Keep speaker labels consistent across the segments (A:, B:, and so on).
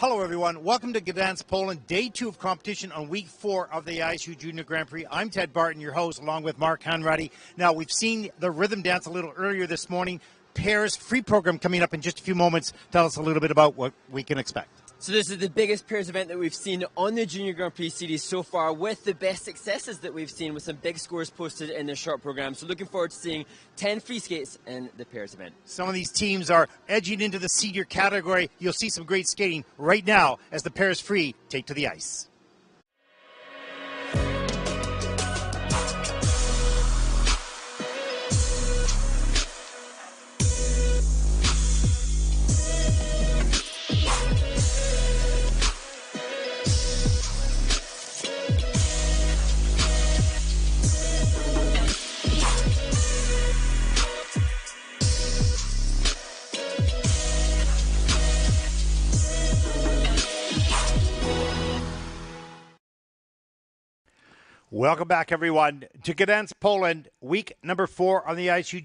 A: Hello, everyone. Welcome to Gdansk, Poland. Day 2 of competition on week 4 of the ISU Junior Grand Prix. I'm Ted Barton, your host, along with Mark Hanratty. Now, we've seen the rhythm dance a little earlier this morning. Pairs free program coming up in just a few moments. Tell us a little bit about what we can expect.
B: So this is the biggest pairs event that we've seen on the Junior Grand Prix series so far, with the best successes that we've seen, with some big scores posted in the short program. So looking forward to seeing 10 free skates in the pairs event.
A: Some of these teams are edging into the senior category. You'll see some great skating right now as the pairs free take to the ice. Welcome back, everyone, to Gdansk, Poland, week number 4 on the ISU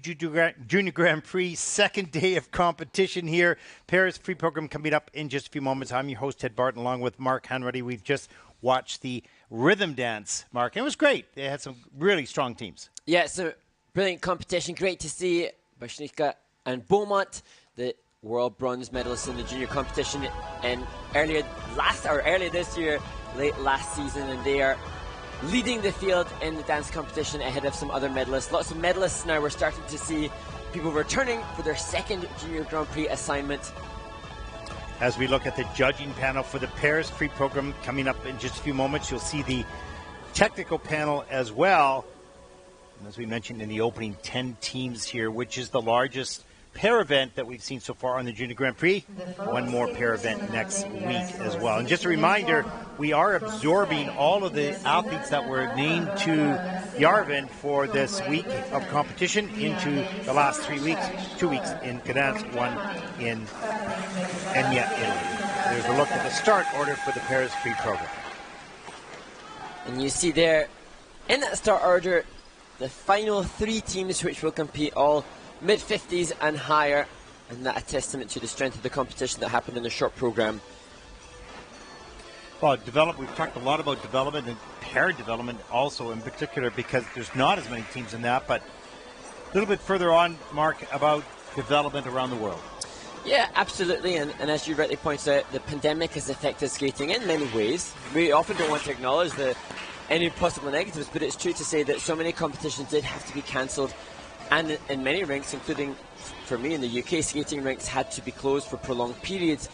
A: Junior Grand Prix, second day of competition here. Paris free program coming up in just a few moments. I'm your host, Ted Barton, along with Mark Hanratty. We've just watched the rhythm dance, Mark, and it was great. They had some really strong teams.
B: Yeah, so brilliant competition. Great to see Bashnika and Beaumont, the world bronze medalists in the junior competition, and earlier this year, late last season, and they are leading the field in the dance competition ahead of some other medalists. Lots of medalists now. We're starting to see people returning for their second Junior Grand Prix assignment.
A: As we look at the judging panel for the pairs free program coming up in just a few moments, you'll see the technical panel as well. And as we mentioned in the opening, 10 teams here, which is the largest pair event that we've seen so far on the Junior Grand Prix. One more pair event next week as well. And just a reminder, we are absorbing all of the athletes that were named to Yerevan for this week of competition into the last 3 weeks, 2 weeks in Gdansk, 1 in Egna, Italy. There's a look at the start order for the pairs free program.
B: And you see there, in that start order, the final 3 teams which will compete, all mid-50s and higher, and that a testament to the strength of the competition that happened in the short program.
A: Well, we've talked a lot about development and pair development also in particular, because there's not as many teams in that, but a little bit further on, Mark, about development around the world.
B: Yeah, absolutely, and as you rightly point out, the pandemic has affected skating in many ways. We often don't want to acknowledge any possible negatives, but it's true to say that so many competitions did have to be cancelled. And in many rinks, including for me in the UK, skating rinks had to be closed for prolonged periods.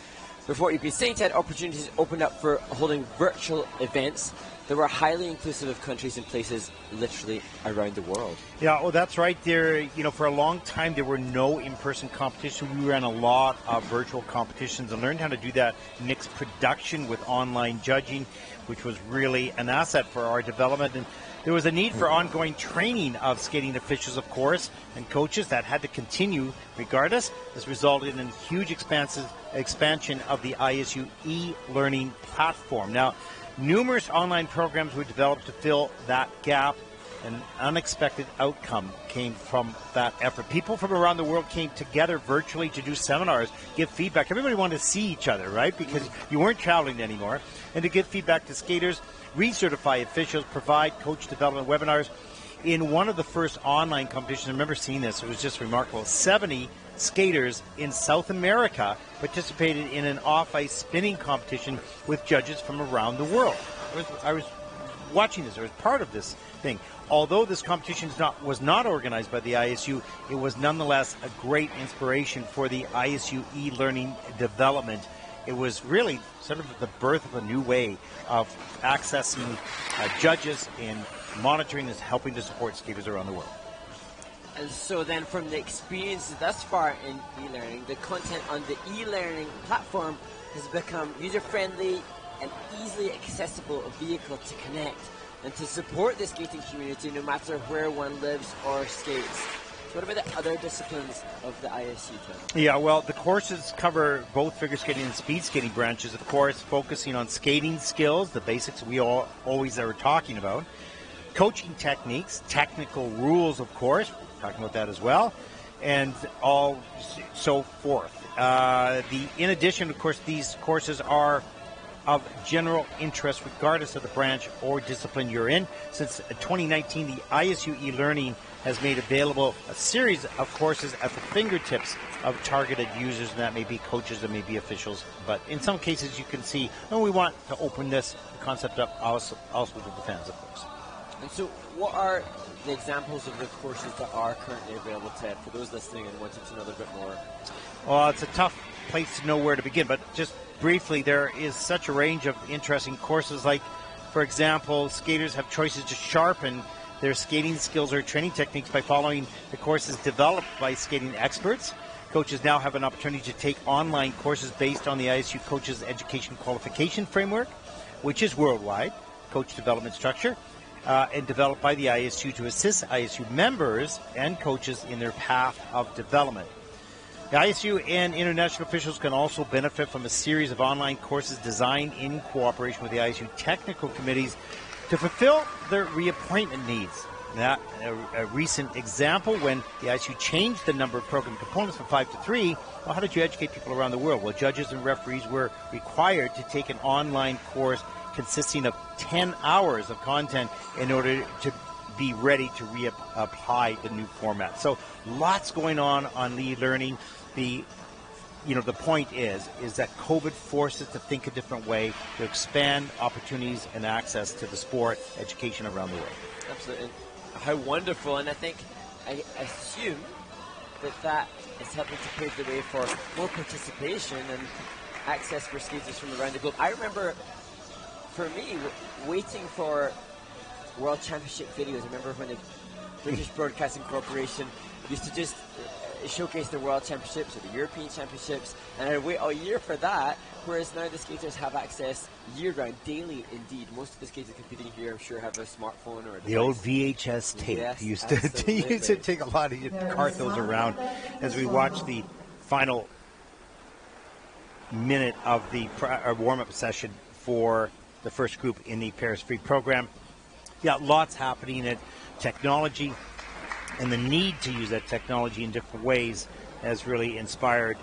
B: Before you've been saying, Ted, opportunities opened up for holding virtual events that were highly inclusive of countries and places literally around the world.
A: Yeah, well, that's right. There, for a long time there were no in-person competitions. We ran a lot of virtual competitions and learned how to do that mixed production with online judging, which was really an asset for our development. And there was a need for ongoing training of skating officials, of course, and coaches that had to continue regardless. This resulted in a huge expansion of the ISU e-learning platform. Now, numerous online programs were developed to fill that gap. An unexpected outcome came from that effort. People from around the world came together virtually to do seminars, give feedback. Everybody wanted to see each other, right? Because you weren't traveling anymore. And to give feedback to skaters, recertify officials, provide coach development webinars. In one of the first online competitions, I remember seeing this, it was just remarkable. 70 skaters in South America participated in an off-ice spinning competition with judges from around the world. I was watching this, I was part of this thing. Although this competition was not organized by the ISU, it was nonetheless a great inspiration for the ISU e-learning development. It was really sort of the birth of a new way of accessing judges and monitoring and helping to support skaters around the world.
B: And so then from the experiences thus far in e-learning, the content on the e-learning platform has become user-friendly and easily accessible vehicle to connect and to support the skating community no matter where one lives or skates. What about the other disciplines of the ISU team?
A: Yeah, well, the courses cover both figure skating and speed skating branches, of course, focusing on skating skills, the basics we all always are talking about, coaching techniques, technical rules, of course, we're talking about that as well, and all so forth. In addition, of course, these courses are of general interest regardless of the branch or discipline you're in. Since 2019, the ISU e-learning has made available a series of courses at the fingertips of targeted users, and that may be coaches, and may be officials. But in some cases, you can see, we want to open this concept up also to the fans, of course.
B: And so what are the examples of the courses that are currently available for those listening and wanting to know a little bit more?
A: Well, it's a tough place to know where to begin, but just briefly, there is such a range of interesting courses. Like, for example, skaters have choices to sharpen their skating skills or training techniques by following the courses developed by skating experts. Coaches now have an opportunity to take online courses based on the ISU Coaches Education Qualification Framework, which is worldwide coach development structure, and developed by the ISU to assist ISU members and coaches in their path of development. The ISU and international officials can also benefit from a series of online courses designed in cooperation with the ISU technical committees to fulfill their reappointment needs. Now, a recent example, when the ISU changed the number of program components from 5 to 3, well, how did you educate people around the world? Well, judges and referees were required to take an online course consisting of 10 hours of content in order to be ready to reapply the new format. So lots going on e-learning. The point is that COVID forced us to think a different way, to expand opportunities and access to the sport education around the world.
B: Absolutely. How wonderful. And I assume that is helping to pave the way for more participation and access for skaters from around the globe. I remember, for me, waiting for World Championship videos. I remember when the British Broadcasting Corporation used to just showcase the World Championships or the European Championships, and I'd wait all year for that, whereas now the skaters have access year-round, daily indeed. Most of the skaters competing here, I'm sure, have a smartphone or a device.
A: The old VHS tape.
B: Yes,
A: used to take a lot of cart those around as we watch the final minute of the warm-up session for the first group in the Paris Free program. Yeah, lots happening at technology, and the need to use that technology in different ways has really inspired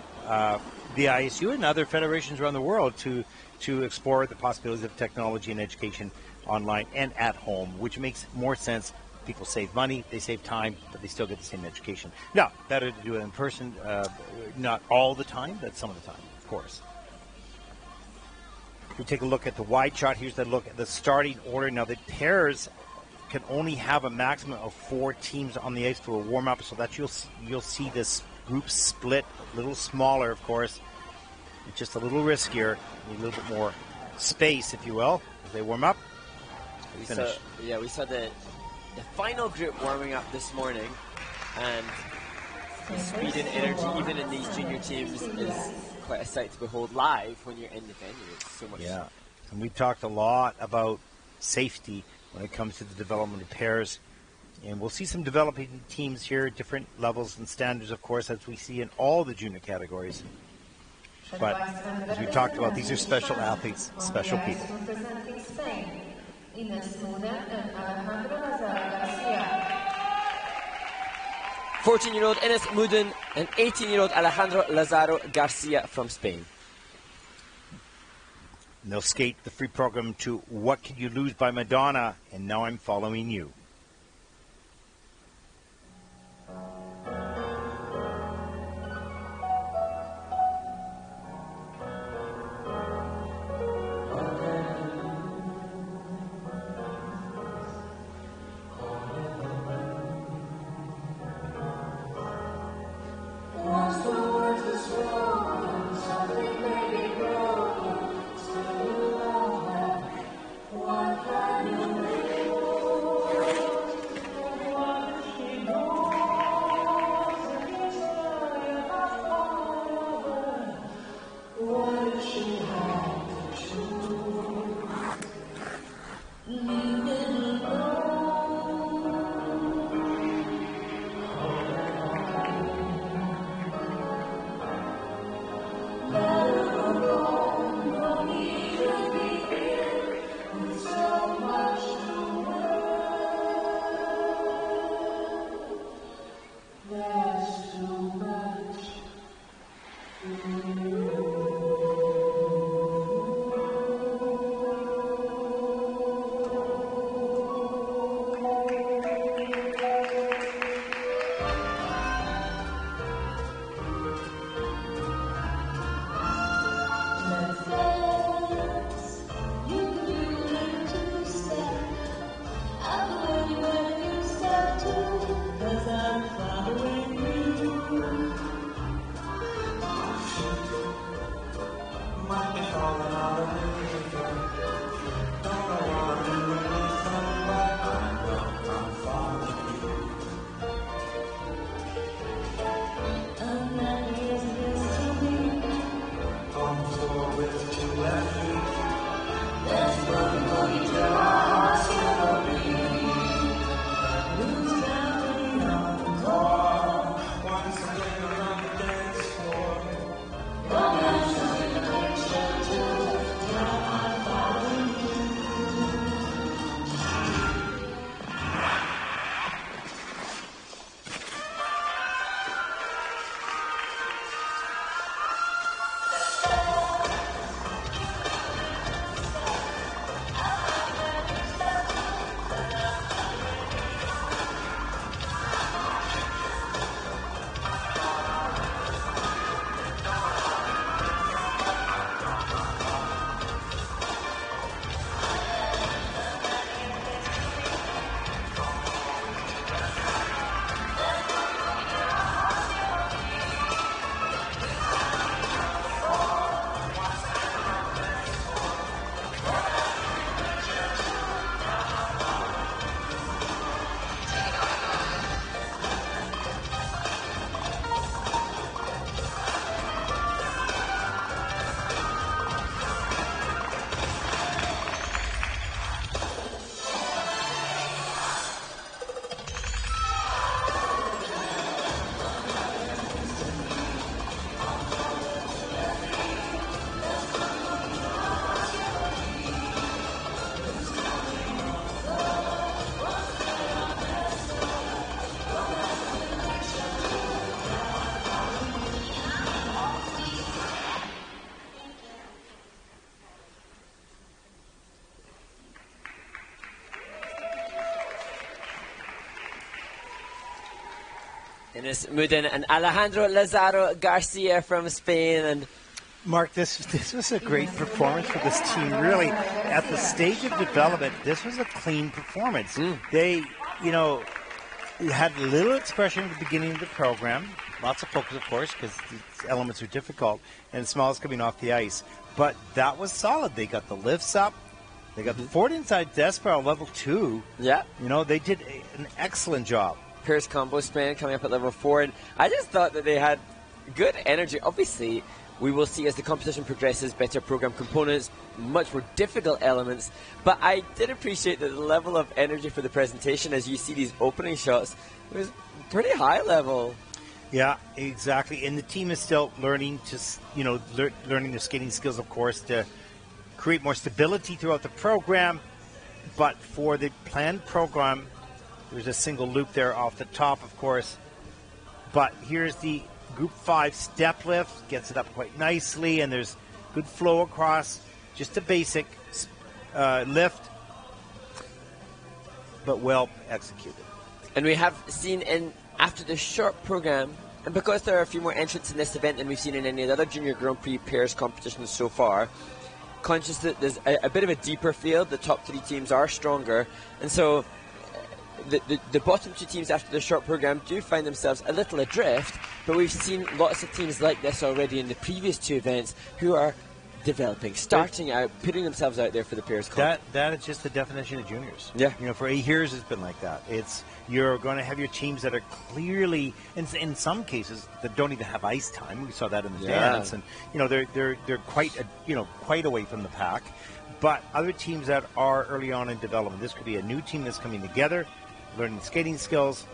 A: the ISU and other federations around the world to explore the possibilities of technology and education online and at home, which makes more sense. People save money, they save time, but they still get the same education. Now, better to do it in person, not all the time, but some of the time, of course. If we take a look at the wide shot, here's the look at the starting order. Now, the pairs can only have a maximum of 4 teams on the ice for a warm-up, so that you'll see this group split a little smaller, of course. It's just a little riskier, need a little bit more space, if you will, as they warm up. We saw the final group warming up this morning, and the speed and energy, even in these junior teams, is quite a sight to behold live when you're in the venue. It's so much. Yeah, and we talked a lot about safety when it comes to the development of pairs. And we'll see some developing teams here, different levels and standards, of course, as we see in all the junior categories. But as we talked about, these are special athletes, special people.
B: 14-year-old Ines Mudin and 18-year-old Alejandro Lazaro Garcia from Spain.
A: And they'll skate the free program to What Could You Lose by Madonna, and Now I'm Following You.
B: Ines Mudin and Alejandro Lazaro Garcia from Spain. And
A: Mark, this was a great performance for this team. Really, at the stage of development, this was a clean performance. They, had little expression at the beginning of the program. Lots of focus, of course, because these elements are difficult, and smiles coming off the ice. But that was solid. They got the lifts up. They got the forward inside death spiral level 2.
B: Yeah.
A: They did an excellent job.
B: Pairs combo span coming up at level 4. And I just thought that they had good energy. Obviously, we will see as the competition progresses better program components, much more difficult elements. But I did appreciate that the level of energy for the presentation as you see these opening shots was pretty high level.
A: Yeah, exactly. And the team is still learning to, learning their skating skills, of course, to create more stability throughout the program. But for the planned program, there's a single loop there off the top, of course. But here's the Group 5 step lift, gets it up quite nicely, and there's good flow across, just a basic lift, but well executed.
B: And we have seen after the short program, and because there are a few more entrants in this event than we've seen in any of the other Junior Grand Prix pairs competitions so far, conscious that there's a bit of a deeper field, the top 3 teams are stronger, and so the bottom 2 teams after the short program do find themselves a little adrift, but we've seen lots of teams like this already in the previous 2 events who are developing, starting out, putting themselves out there for the pairs comp.
A: That is just the definition of juniors.
B: Yeah.
A: For 8 years it's been like that. You're going to have your teams that are clearly, in some cases, that don't even have ice time. We saw that in the dance, and they're quite away from the pack. But other teams that are early on in development, this could be a new team that's coming together, learning skating skills,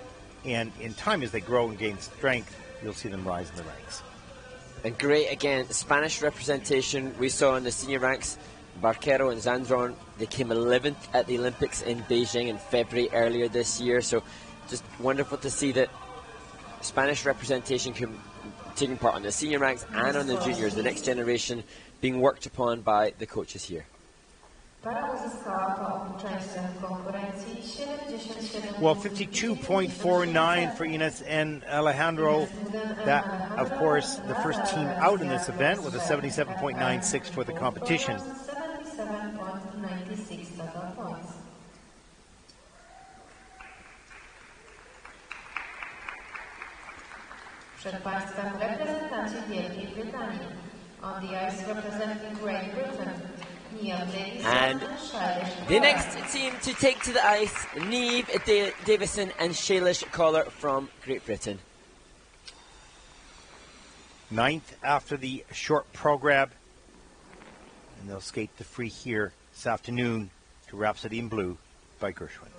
A: and in time as they grow and gain strength, you'll see them rise in the ranks.
B: And great, again, Spanish representation we saw in the senior ranks. Barquero and Zandron, they came 11th at the Olympics in Beijing in February earlier this year, so just wonderful to see that Spanish representation taking part on the senior ranks and on the juniors, the next generation being worked upon by the coaches here.
A: Well, 52.49 for Ines and Alejandro. That, of course, the first team out in this event with a 77.96 for the competition.
C: Przed Państwem reprezentanci Wielkiej Brytanii. On the ice representing Great Britain.
B: And the next team to take to the ice, Niamh Davison and Shailish Collar from Great Britain.
A: 9th after the short program, and they'll skate the free here this afternoon to Rhapsody in Blue by Gershwin.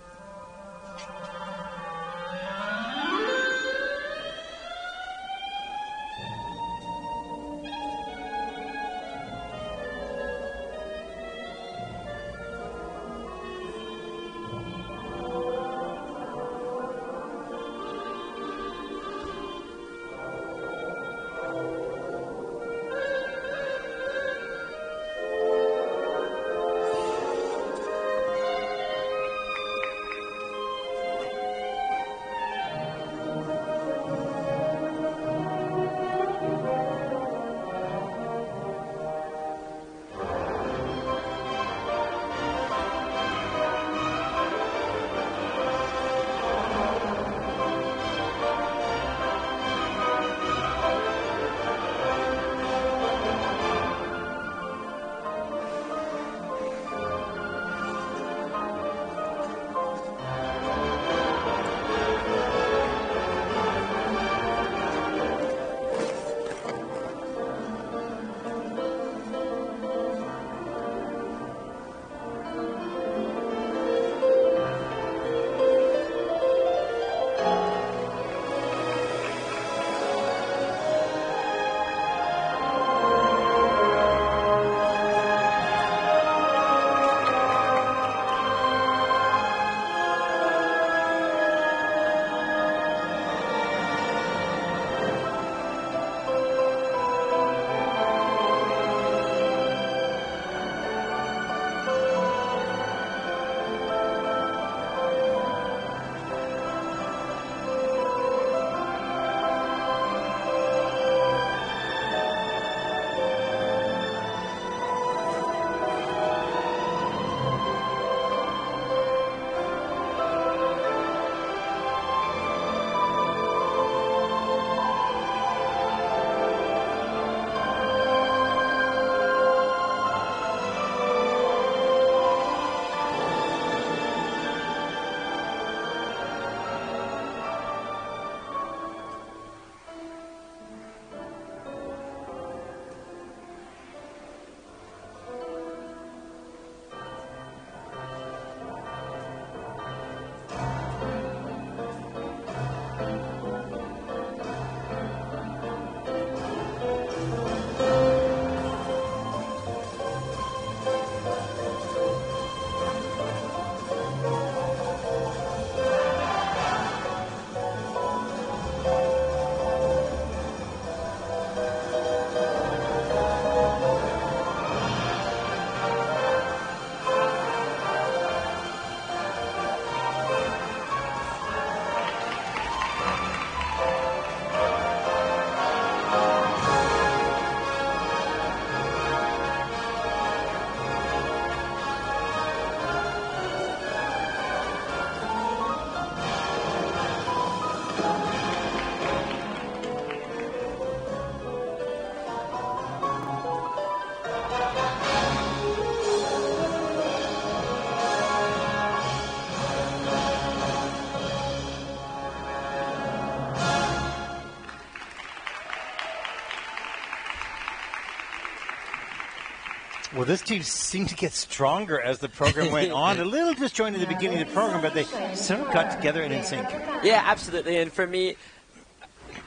A: Well, this team seemed to get stronger as the program went on. A little disjointed at the beginning of the program, but they sort of got together and in sync.
B: Yeah, absolutely. And for me,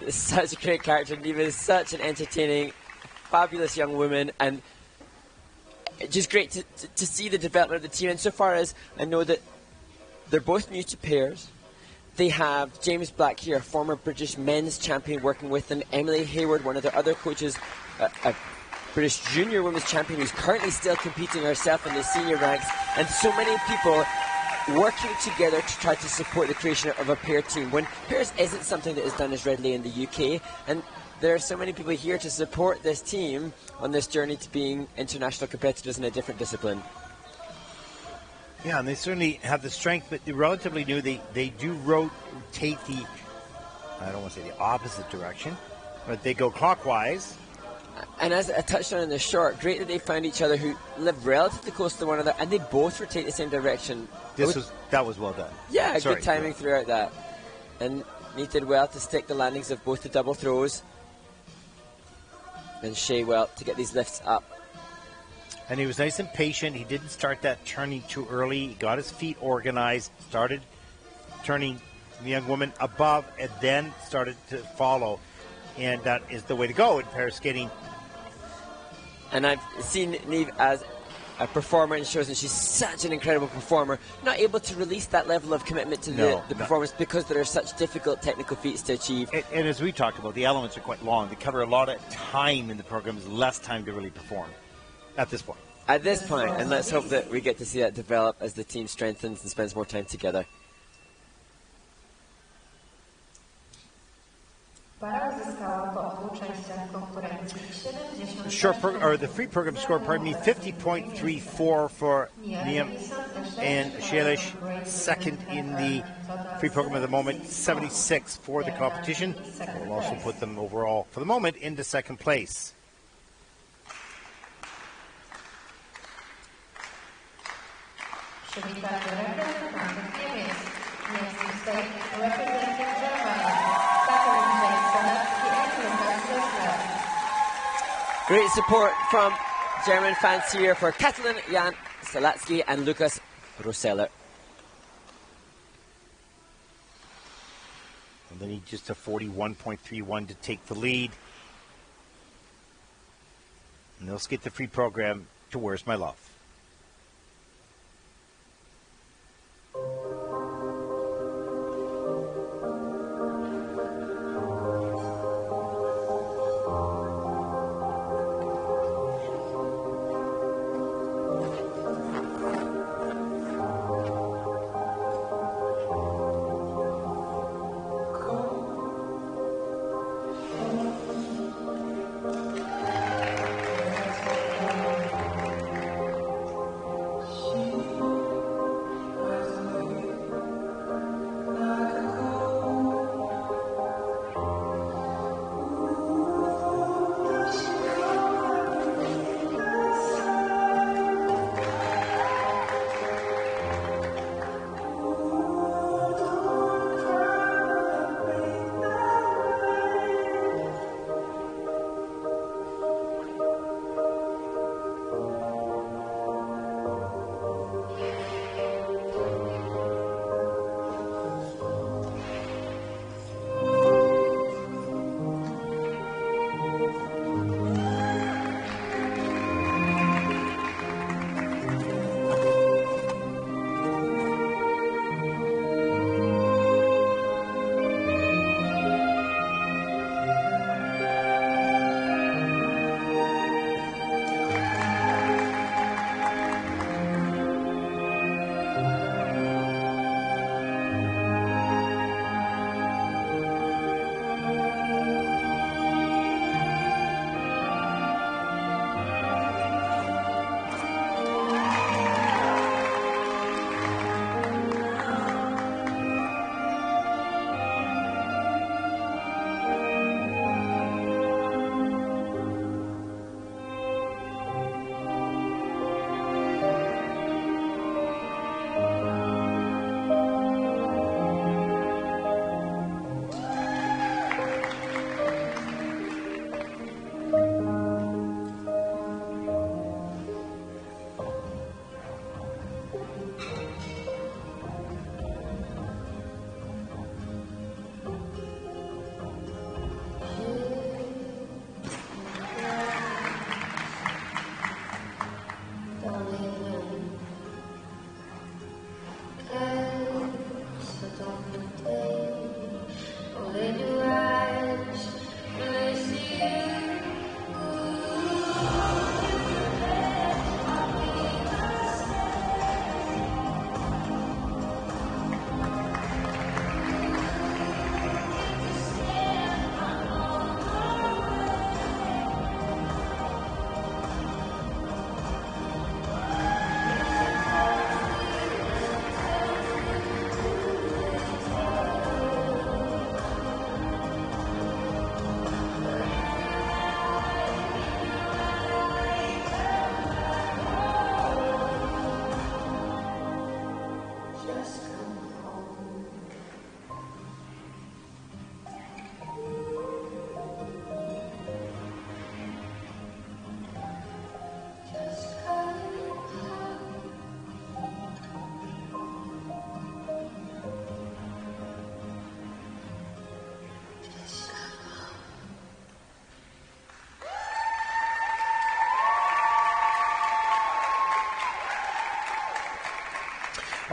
B: such a great character. Neva is such an entertaining, fabulous young woman, and just great to see the development of the team. And so far as I know that they're both new to pairs. They have James Black here, a former British men's champion, working with them. Emily Hayward, one of their other coaches, a British junior women's champion who's currently still competing herself in the senior ranks. And so many people working together to try to support the creation of a pair team, when pairs isn't something that is done as readily in the UK. And there are so many people here to support this team on this journey to being international competitors in a different discipline.
A: Yeah, and they certainly have the strength, but they're relatively new. They do rotate the, I don't want to say the opposite direction, but they go clockwise.
B: And as I touched on in the short, great that they found each other who live relatively close to one another, and they both rotate the same direction.
A: That was well done.
B: Yeah, good timing throughout that. And Neith did well to stick the landings of both the double throws. And Shea well to get these lifts up.
A: And he was nice and patient. He didn't start that turning too early. He got his feet organized, started turning the young woman above, and then started to follow. And that is the way to go in pair skating.
B: And I've seen Neve as a performer in shows, and she's such an incredible performer, not able to release that level of commitment to the performance because there are such difficult technical feats to achieve.
A: And as we talked about, the elements are quite long. They cover a lot of time in the program. There's less time to really perform at this point.
B: At this point, and let's hope that we get to see that develop as the team strengthens and spends more time together.
A: The free program score, 50.34 for Niam and Shalish. Second in the free program at the moment, 76 for the competition. We'll also put them overall, for the moment, into second place.
B: Great support from German fans here for Katalin Jan Salatsky and Lukas Roseller.
A: And they need just a 41.31 to take the lead. And they'll skate the free program to Where's My Love.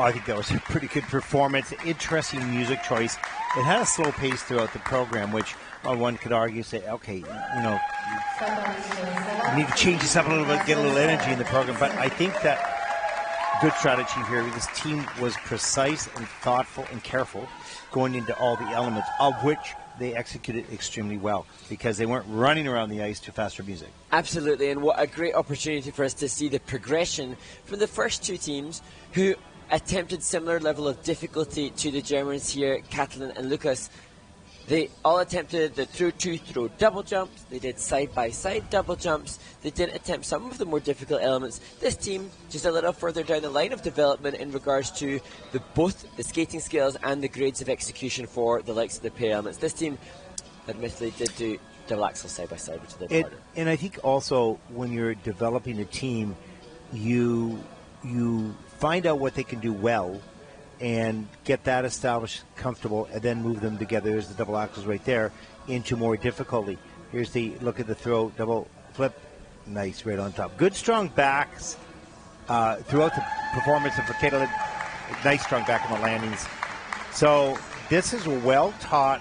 A: Oh, I think that was a pretty good performance. Interesting music choice. It had a slow pace throughout the program, which one could argue, say, okay, you need to change this up a little bit, get a little energy in the program. But I think that good strategy here. This team was precise and thoughtful and careful going into all the elements, of which they executed extremely well because they weren't running around the ice to faster music.
B: Absolutely, and what a great opportunity for us to see the progression from the first two teams who attempted similar level of difficulty to the Germans here, Catalin and Lucas. They all attempted the throw double jumps. They did side-by-side double jumps. They did attempt some of the more difficult elements. This team just a little further down the line of development in regards to both the skating skills and the grades of execution for the likes of the pair elements. This team admittedly did do double axel side-by-side, which is a bit harder.
A: And I think also when you're developing a team, you find out what they can do well and get that established, comfortable, and then move them together. There's the double axles right there into more difficulty. Here's the look at the throw, double flip, nice right on top. Good strong backs throughout the performance, and for Catalin, nice strong back on the landings. So this is a well-taught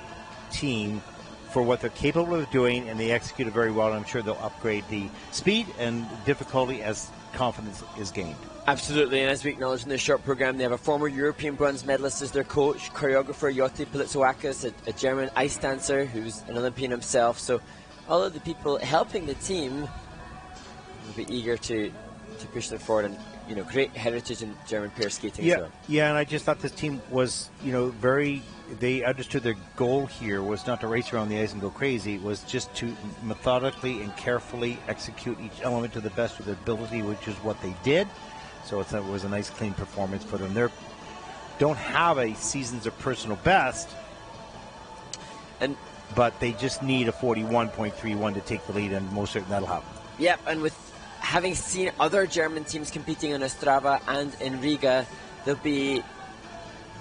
A: team for what they're capable of doing, and they execute it very well. I'm sure they'll upgrade the speed and difficulty as confidence is gained.
B: Absolutely, and as we acknowledged in this short program, they have a former European bronze medalist as their coach, choreographer Yotti Politsowakis, a German ice dancer who's an Olympian himself. So all of the people helping the team will be eager to push them forward, and great heritage in German pair skating as well.
A: Yeah, and I just thought this team was, they understood their goal here was not to race around the ice and go crazy. It was just to methodically and carefully execute each element to the best of their ability, which is what they did. So it was a nice, clean performance for them. They don't have a season's or personal best, but they just need a 41.31 to take the lead, and most certain that'll happen.
B: Yep, and with having seen other German teams competing in Ostrava and in Riga, there'll be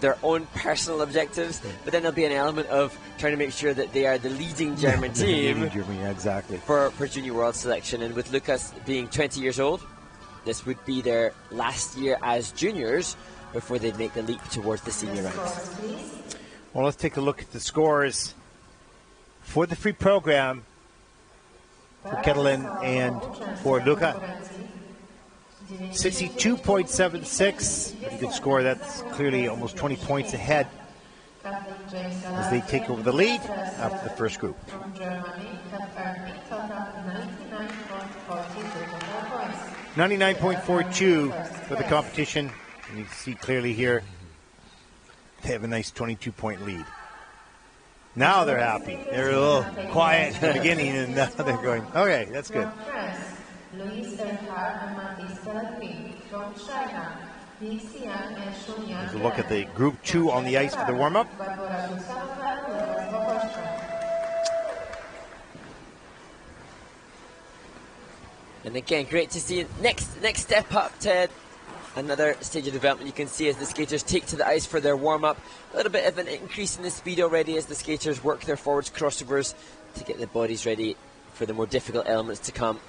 B: their own personal objectives, but then there'll be an element of trying to make sure that they are the leading German team
A: exactly.
B: for junior world selection. And with Lucas being 20 years old, this would be their last year as juniors before they'd make the leap towards the senior ranks.
A: Well, let's take a look at the scores for the free program for Catalin and for Luca. 62.76, pretty good score. That's clearly almost 20 points ahead as they take over the lead after the first group. 99.42 for the competition. And you can see clearly here they have a nice 22-point lead. Now they're happy. They're a little quiet at the beginning, and now they're going, okay, that's good. Here's a look at the Group 2 on the ice for the warm-up.
B: And again, great to see next step up to another stage of development. You can see as the skaters take to the ice for their warm-up, a little bit of an increase in the speed already as the skaters work their forwards crossovers to get their bodies ready for the more difficult elements to come.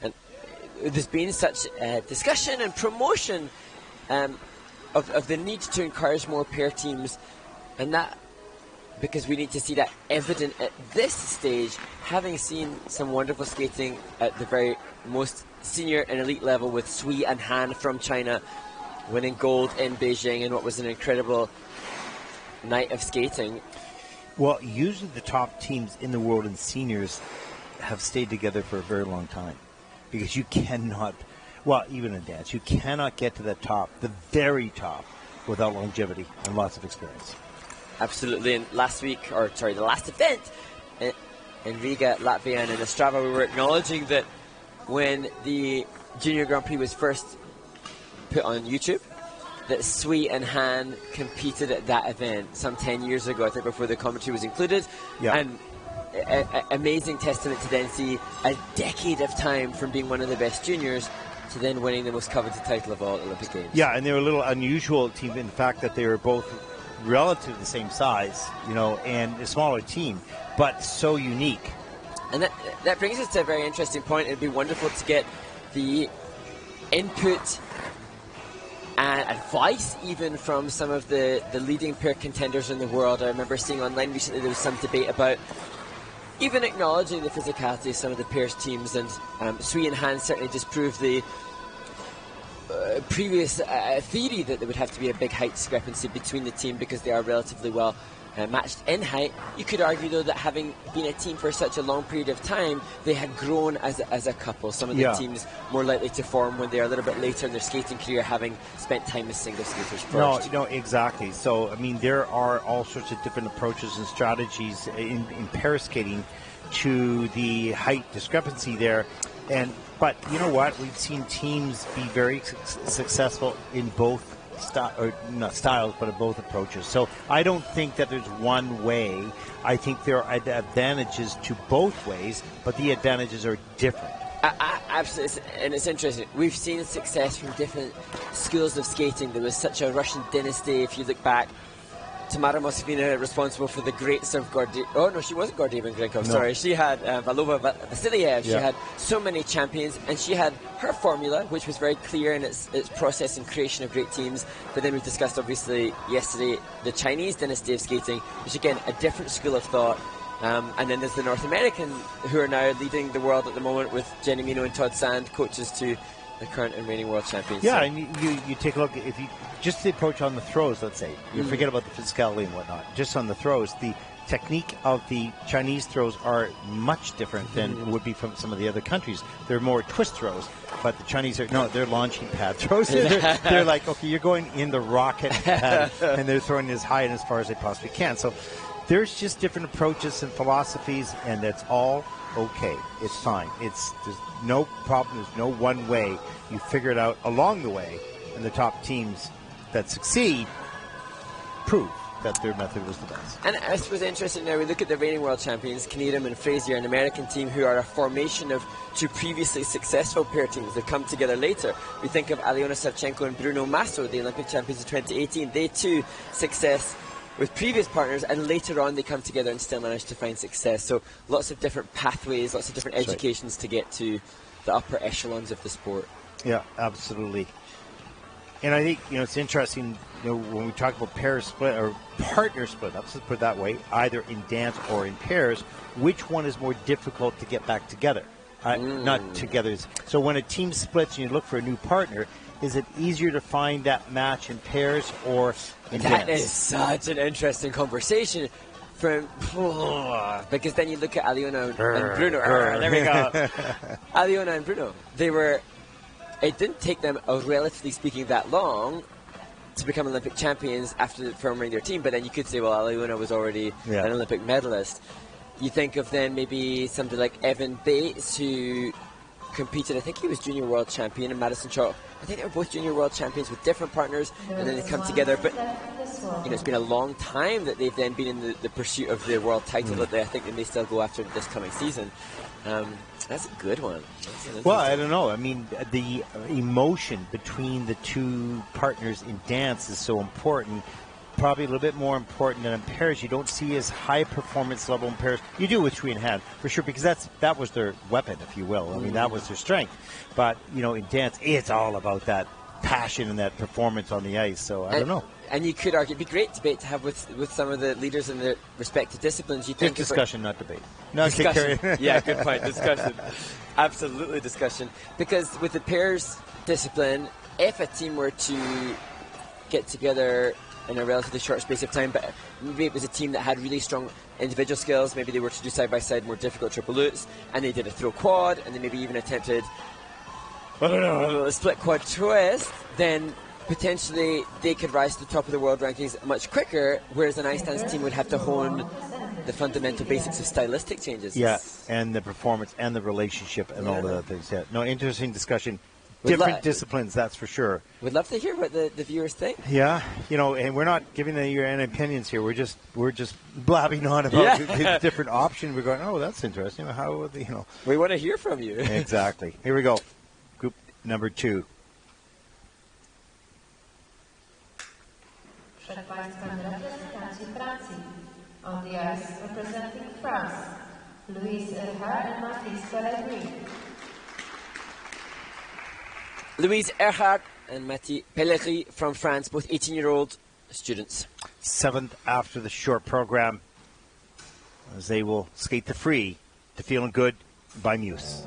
B: And there's been such discussion and promotion of the need to encourage more pair teams, and that because we need to see that evident at this stage, having seen some wonderful skating at the very most senior and elite level with Sui and Han from China winning gold in Beijing in what was an incredible night of skating.
A: Well, usually the top teams in the world in seniors have stayed together for a very long time, because you cannot, well, even in dance, you cannot get to the top, the very top, without longevity and lots of experience.
B: Absolutely, and the last event in Riga, Latvia, and in Ostrava, we were acknowledging that when the Junior Grand Prix was first put on YouTube, that Sui and Han competed at that event some 10 years ago, I think, before the commentary was included.
A: Yeah.
B: And amazing testament to then see a decade of time from being one of the best juniors to then winning the most coveted title of all Olympic Games.
A: Yeah, and they were a little unusual team in the fact that they were both relatively the same size, you know, and a smaller team, but so unique.
B: And that brings us to a very interesting point. It'd be wonderful to get the input and advice even from some of the leading pair contenders in the world. I remember seeing online recently there was some debate about even acknowledging the physicality of some of the pairs teams, and Sui and Han certainly disproved the previous theory that there would have to be a big height discrepancy between the team because they are relatively well matched in height. You could argue, though, that having been a team for such a long period of time, they had grown as a couple. Some of the teams more likely to form when they are a little bit later in their skating career, having spent time as single skaters first.
A: No, exactly. So, I mean, there are all sorts of different approaches and strategies in pair skating to the height discrepancy there. But you know what? We've seen teams be very successful in both not styles, but in both approaches. So I don't think that there's one way. I think there are advantages to both ways, but the advantages are different.
B: Absolutely, and it's interesting. We've seen success from different schools of skating. There was such a Russian dynasty, if you look back. Tamara must have been responsible for the greats of Gordeev. Oh, no, she wasn't Gordeev and Grinkov, sorry. She had Valova Vasiliev. She had so many champions, and she had her formula, which was very clear in its process and creation of great teams. But then we discussed, obviously, yesterday, the Chinese dynasty of skating, which, again, a different school of thought. And then there's the North American, who are now leading the world at the moment with Jenny Mino and Todd Sand, coaches to the current and reigning world champions.
A: Yeah, so. And you take a look, if you just the approach on the throws, let's say, you forget about the physicality and whatnot, just on the throws, the technique of the Chinese throws are much different than would be from some of the other countries. They're more twist throws, but the Chinese they're launching pad throws. They're like, okay, you're going in the rocket pad, and they're throwing as high and as far as they possibly can. So there's just different approaches and philosophies, and that's all okay. It's fine. There's no problem. There's no one way. You figure it out along the way, and the top teams that succeed prove that their method was the best.
B: And I suppose interesting now, we look at the reigning world champions, Knierim and Frazier, an American team who are a formation of two previously successful pair teams that come together later. We think of Aliona Savchenko and Bruno Masso, the Olympic champions of 2018. They too success with previous partners, and later on they come together and still manage to find success. So lots of different pathways, lots of different educations to get to the upper echelons of the sport.
A: Yeah, absolutely. And I think, it's interesting, when we talk about pair split or partner split, let's just put it that way, either in dance or in pairs, which one is more difficult to get back together? Not together. So when a team splits and you look for a new partner, is it easier to find that match in pairs or in dance?
B: That is such an interesting conversation. Because then you look at Aliona and Bruno. There we go. Aliona and Bruno. It didn't take them, relatively speaking, that long to become Olympic champions after forming their team. But then you could say, well, Aliona was already an Olympic medalist. You think of then maybe somebody like Evan Bates, who competed, I think he was junior world champion, and Madison Chalk. I think they were both junior world champions with different partners, and then they come together. But it's been a long time that they've then been in the pursuit of their world title that I think they may still go after this coming season. That's a good one.
A: Well, I don't know. I mean, the emotion between the two partners in dance is so important. Probably a little bit more important than in pairs. You don't see as high performance level in pairs. You do with Sui and Han, for sure, because that was their weapon, if you will. I mean, that was their strength. But, in dance, it's all about that passion and that performance on the ice. So, I don't know. And
B: you could argue, it'd be great debate to have with some of the leaders in their respective disciplines. You think
A: discussion, not debate. No,
B: discussion. Yeah, good point. Discussion. Absolutely discussion. Because with the pairs discipline, if a team were to get together in a relatively short space of time, but maybe it was a team that had really strong individual skills, maybe they were to do side-by-side more difficult triple loops, and they did a throw quad, and they maybe even attempted, a split quad twist, then potentially they could rise to the top of the world rankings much quicker, whereas an ice dance team would have to hone the fundamental basics of stylistic changes.
A: Yeah, and the performance and the relationship and all of that things. Yeah. No, interesting discussion. different disciplines, that's for sure.
B: We'd love to hear what the viewers think.
A: Yeah, and we're not giving your opinions here. We're just blabbing on about the different options. We're going, oh, that's interesting. How
B: We want to hear from you.
A: Exactly. Here we go. Group number 2.
C: Przed Państwem reprezentanci Francji. On the ice representing France, Louise Erhard and Mathis Pellegrini.
B: Louise Erhard and Mathis Pellegrini from France, both 18-year-old students.
A: 7th after the short program, as they will skate the free to Feeling Good by Muse.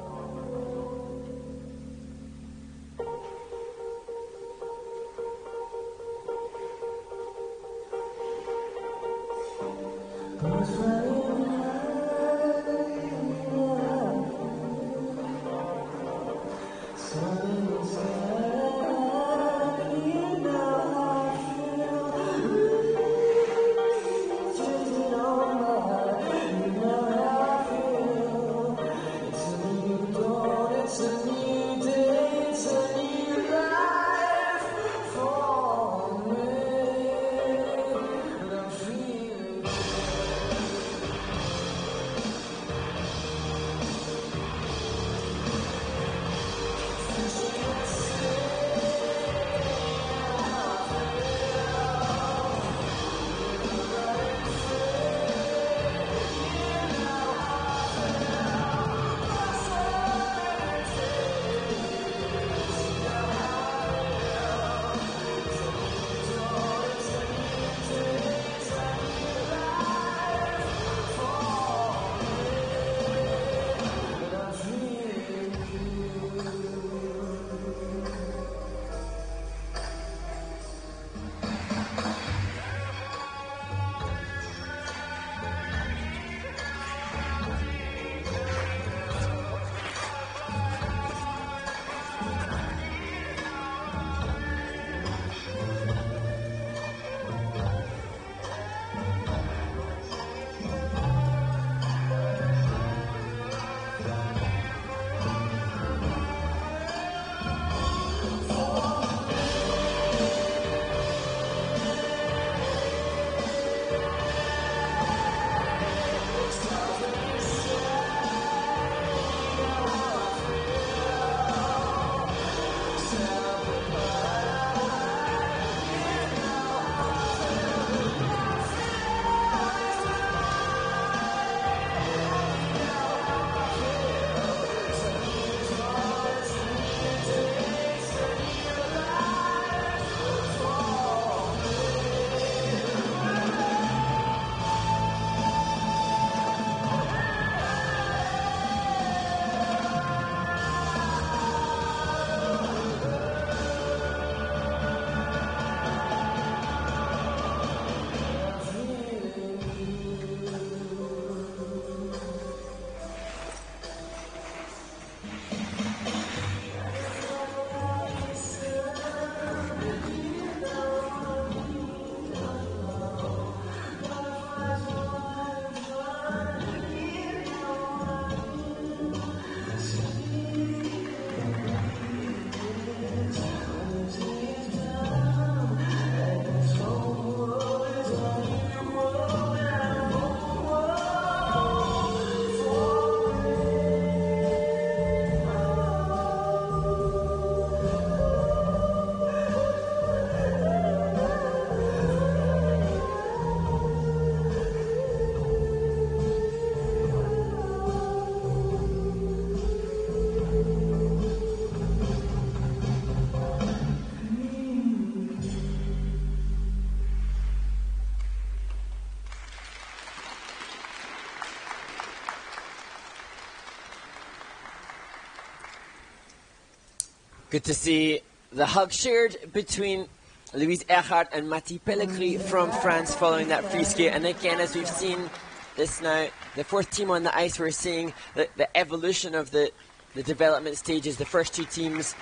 B: Good to see the hug shared between Louise Erhard and Mathis Pellegrini from France following that free skate. And again, as we've seen this now, the 4th team on the ice, we're seeing the evolution of the development stages. The first 2 teams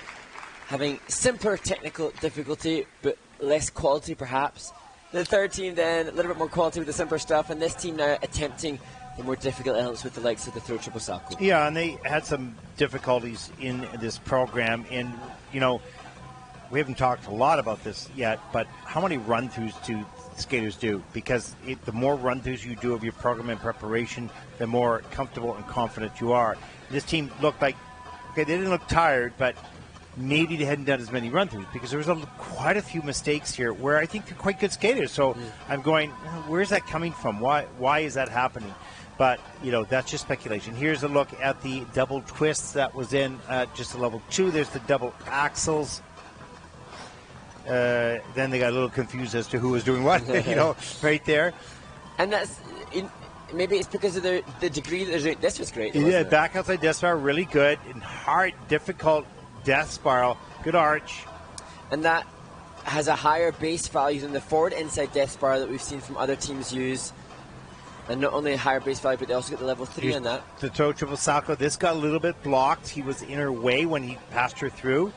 B: having simpler technical difficulty, but less quality perhaps. The 3rd team then, a little bit more quality with the simpler stuff, and this team now attempting the more difficult elements with the likes of the throw triple salto.
A: Yeah, and they had some difficulties in this program. And, you know, we haven't talked a lot about this yet, but how many run-throughs do skaters do? Because the more run-throughs you do of your program and preparation, the more comfortable and confident you are. This team looked like, okay, they didn't look tired, but maybe they hadn't done as many run-throughs because there was quite a few mistakes here where I think they're quite good skaters. So I'm going, where's that coming from? Why is that happening? But, you know, that's just speculation. Here's a look at the double twists that was in just a level 2. There's the double axles. Then they got a little confused as to who was doing what, you know, right there.
B: And that's... Maybe it's because of the degree that they're doing. This was great.
A: Yeah, back outside death spiral, really good. And hard, difficult death spiral. Good arch.
B: And that has a higher base value than the forward inside death spiral that we've seen from other teams use. And not only a higher base value, but they also get the level 3 on that.
A: The toe triple salto. This got a little bit blocked. He was in her way when he passed her through.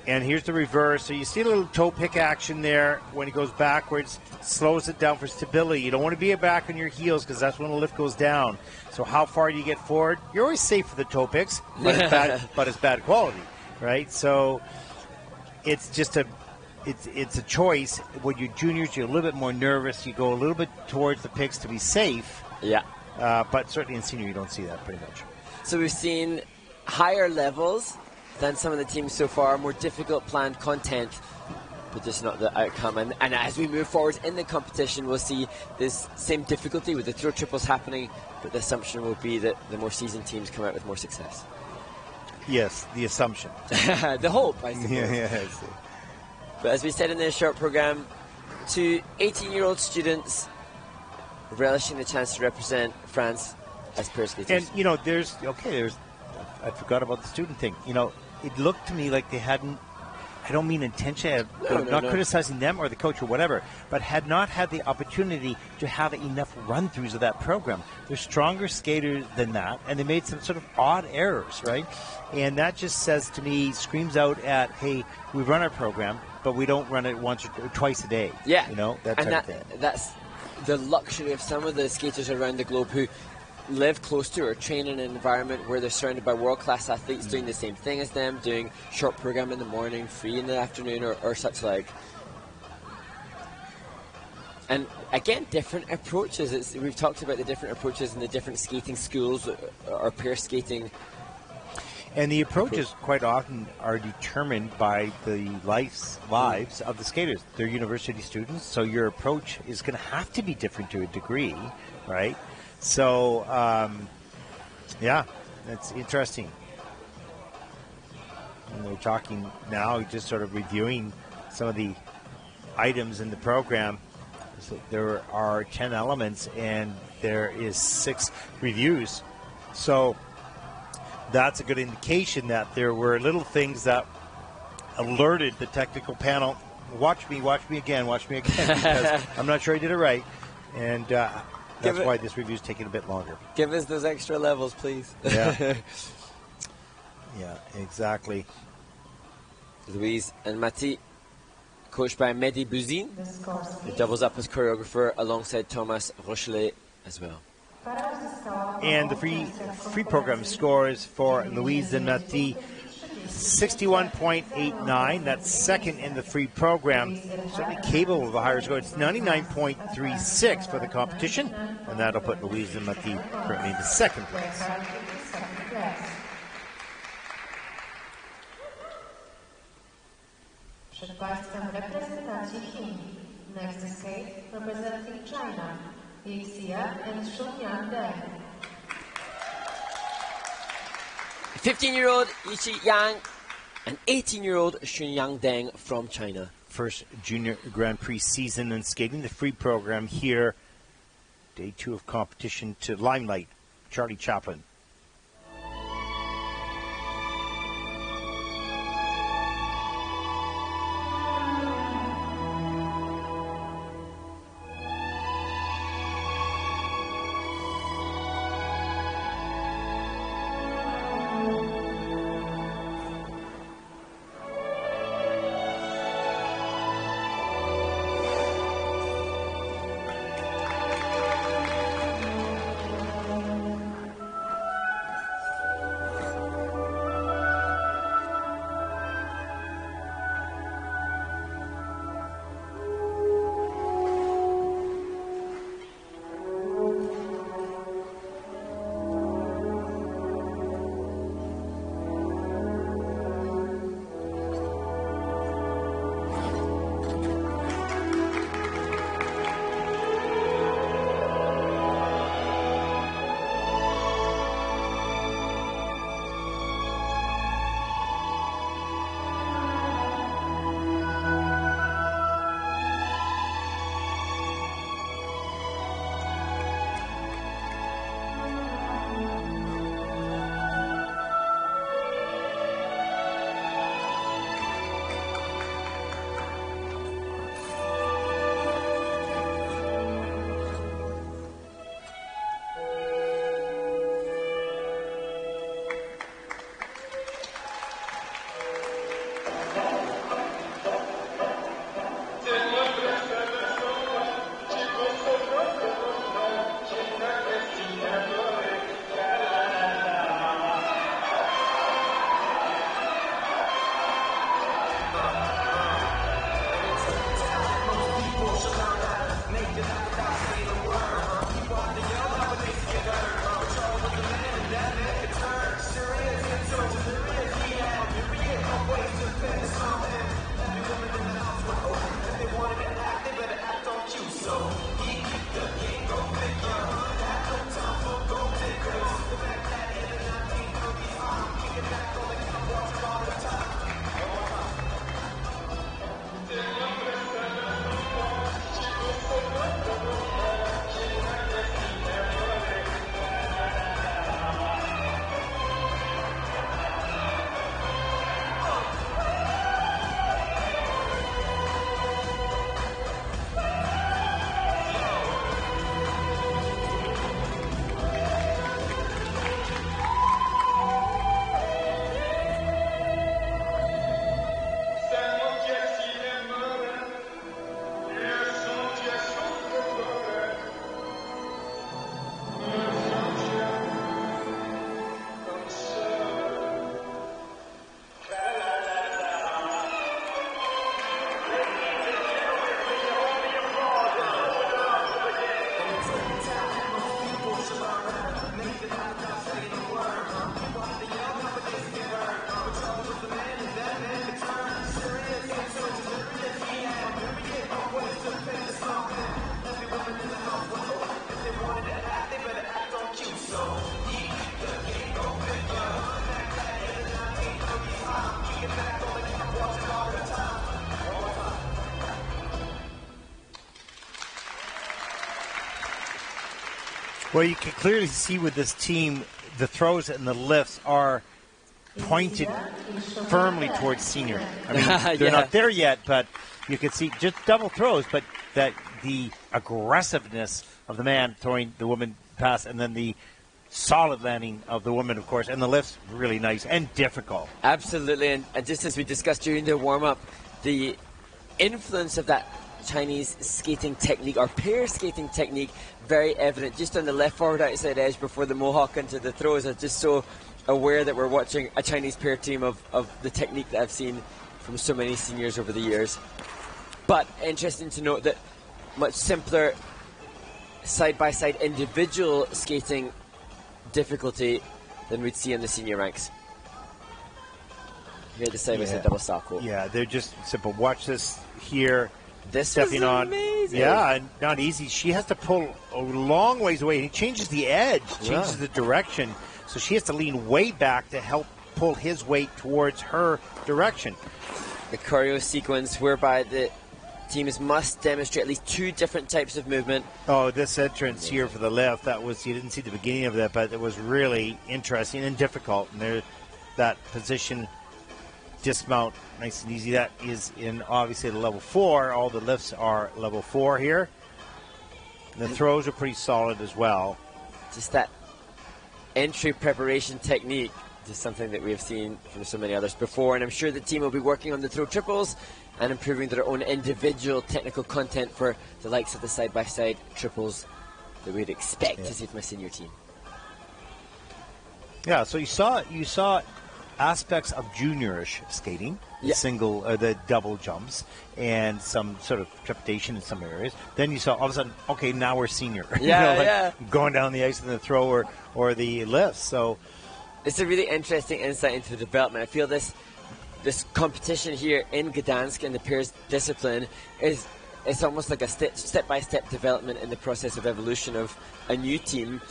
A: And here's the reverse. So you see a little toe pick action there when he goes backwards. Slows it down for stability. You don't want to be back on your heels because that's when the lift goes down. So how far do you get forward? You're always safe for the toe picks, but it's bad quality, right? So it's just it's a choice. When you're juniors, you're a little bit more nervous. You go a little bit towards the picks to be safe.
B: Yeah.
A: But certainly in senior, you don't see that pretty much.
B: So we've seen higher levels than some of the teams so far, more difficult planned content, but just not the outcome. And as we move forward in the competition, we'll see this same difficulty with the throw triples happening, but the assumption will be that the more seasoned teams come out with more success.
A: Yes, the assumption.
B: The hope, I suppose.
A: Yeah, I see.
B: But as we said in this short program, to 18-year-old students relishing the chance to represent France as pair skaters.
A: And, you know, I forgot about the student thing. You know, it looked to me like they hadn't, I don't mean intentionally, not criticizing them or the coach or whatever, but had not had the opportunity to have enough run-throughs of that program. They're stronger skaters than that, and they made some sort of odd errors, right? And that just says to me, screams out at, hey, we run our program, but we don't run it once or twice a day.
B: Yeah.
A: You know, that type of thing.
B: That's the luxury of some of the skaters around the globe who live close to or train in an environment where they're surrounded by world-class athletes doing the same thing as them, doing short program in the morning, free in the afternoon, or such like. And again, different approaches. We've talked about the different approaches and the different skating schools or pair skating.
A: And the approaches quite often are determined by the lives of the skaters. They're university students, so your approach is going to have to be different to a degree, right? So, yeah, that's interesting. And we're talking now, just sort of reviewing some of the items in the program. So there are 10 elements, and there is 6 reviews. So that's a good indication that there were little things that alerted the technical panel. Watch me again, because I'm not sure I did it right. And that's why this review is taking a bit longer.
B: Give us those extra levels, please.
A: Yeah. Yeah, exactly.
B: Louise and Mati, coached by Mehdi Bouzine, who doubles up as choreographer alongside Thomas Rochelet as well.
A: And the free program scores for Louise and Mati, 61.89. That's second in the free program. Certainly capable of a higher score. It's 99.36 for the competition, and that'll put Louise and Mati currently into second place.
C: Przed Państwem reprezentacji Chin. Next skate representing China, Yixia and Shunyang Deng.
B: 15-year-old Yichi Yang and 18-year-old Xunyang Deng from China.
A: First junior Grand Prix season in skating, the free program here. Day 2 of competition to Limelight, Charlie Chaplin. Well, you can clearly see with this team, the throws and the lifts are pointed firmly towards senior. I mean, they're not there yet, but you can see just double throws, but that the aggressiveness of the man throwing the woman pass, and then the solid landing of the woman, of course, and the lifts really nice and difficult.
B: Absolutely, and just as we discussed during the warm-up, the influence of that Chinese skating technique, or pair skating technique, very evident. Just on the left forward outside edge before the mohawk into the throws, I'm just so aware that we're watching a Chinese pair team of the technique that I've seen from so many seniors over the years. But interesting to note that much simpler side-by-side individual skating difficulty than we'd see in the senior ranks. Here, the side-by-side double salto.
A: Yeah, they're just simple. Watch this here.
B: This is amazing.
A: Yeah, and not easy. She has to pull a long ways away. He changes the edge, changes the direction, so she has to lean way back to help pull his weight towards her direction.
B: The choreo sequence whereby the teams must demonstrate at least two different types of movement.
A: Oh, this entrance here for the lift, that was, you didn't see the beginning of that, but it was really interesting and difficult. And there, that position, dismount, nice and easy. That is in obviously the level 4. All the lifts are level 4 here. The throws are pretty solid as well.
B: Just that entry preparation technique, just something that we have seen from so many others before, and I'm sure the team will be working on the throw triples and improving their own individual technical content for the likes of the side-by-side triples that we'd expect to see from a senior team.
A: Yeah, so you saw aspects of juniorish skating, the double jumps, and some sort of trepidation in some areas. Then you saw all of a sudden, okay, now we're senior. Going down the ice in the throw or the lifts. So
B: it's a really interesting insight into the development. I feel this competition here in Gdansk in the pairs discipline it's almost like a step-by-step development in the process of evolution of a new team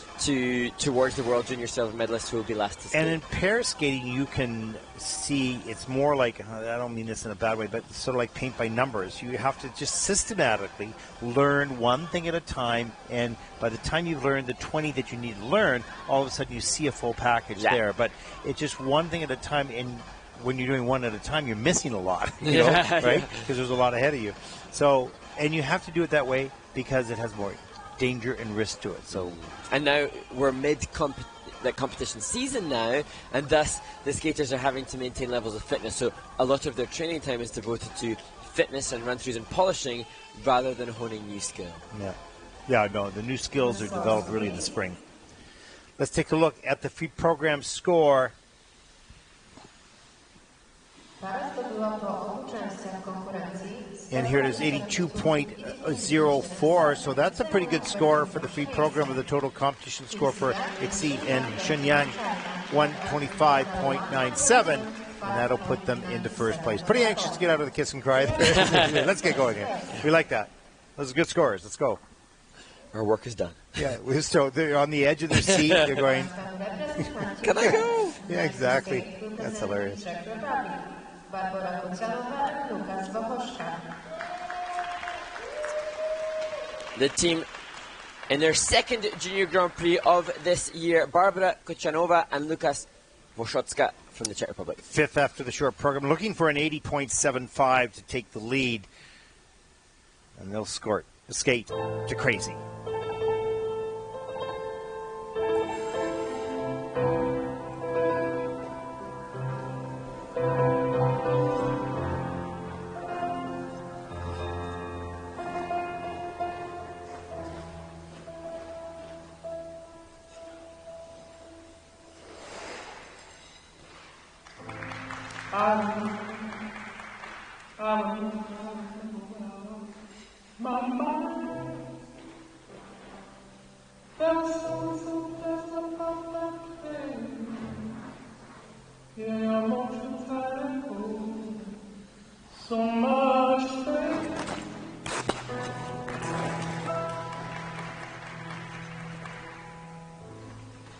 B: towards the World Junior Silver medalists who will be last to skate.
A: And in pair skating, you can see it's more like, I don't mean this in a bad way, but it's sort of like paint by numbers. You have to just systematically learn one thing at a time, and by the time you've learned the 20 that you need to learn, all of a sudden you see a full package there. But it's just one thing at a time, and when you're doing one at a time, you're missing a lot, right? Because there's a lot ahead of you. So, and you have to do it that way because it has more danger and risk to it. So,
B: and now we're that competition season now, and thus the skaters are having to maintain levels of fitness. So a lot of their training time is devoted to fitness and run-throughs and polishing rather than honing new skill.
A: No, the new skills are developed really in the spring. Let's take a look at the feed program score. And here it is, 82.04. So that's a pretty good score for the free program with the total competition score for Ixi and Shenyang, 125.97. And that'll put them into first place. Pretty anxious to get out of the kiss and cry. Let's get going here. We like that. Those are good scores. Let's go.
B: Our work is done.
A: Yeah, so they're on the edge of their seat. They're going,
B: can I go?
A: Yeah, exactly. That's hilarious.
B: The team in their second Junior Grand Prix of this year, Barbara Kochanova and Lukas Wosocka from the Czech Republic.
A: Fifth after the short program, looking for an 80.75 to take the lead. And they'll skate to crazy.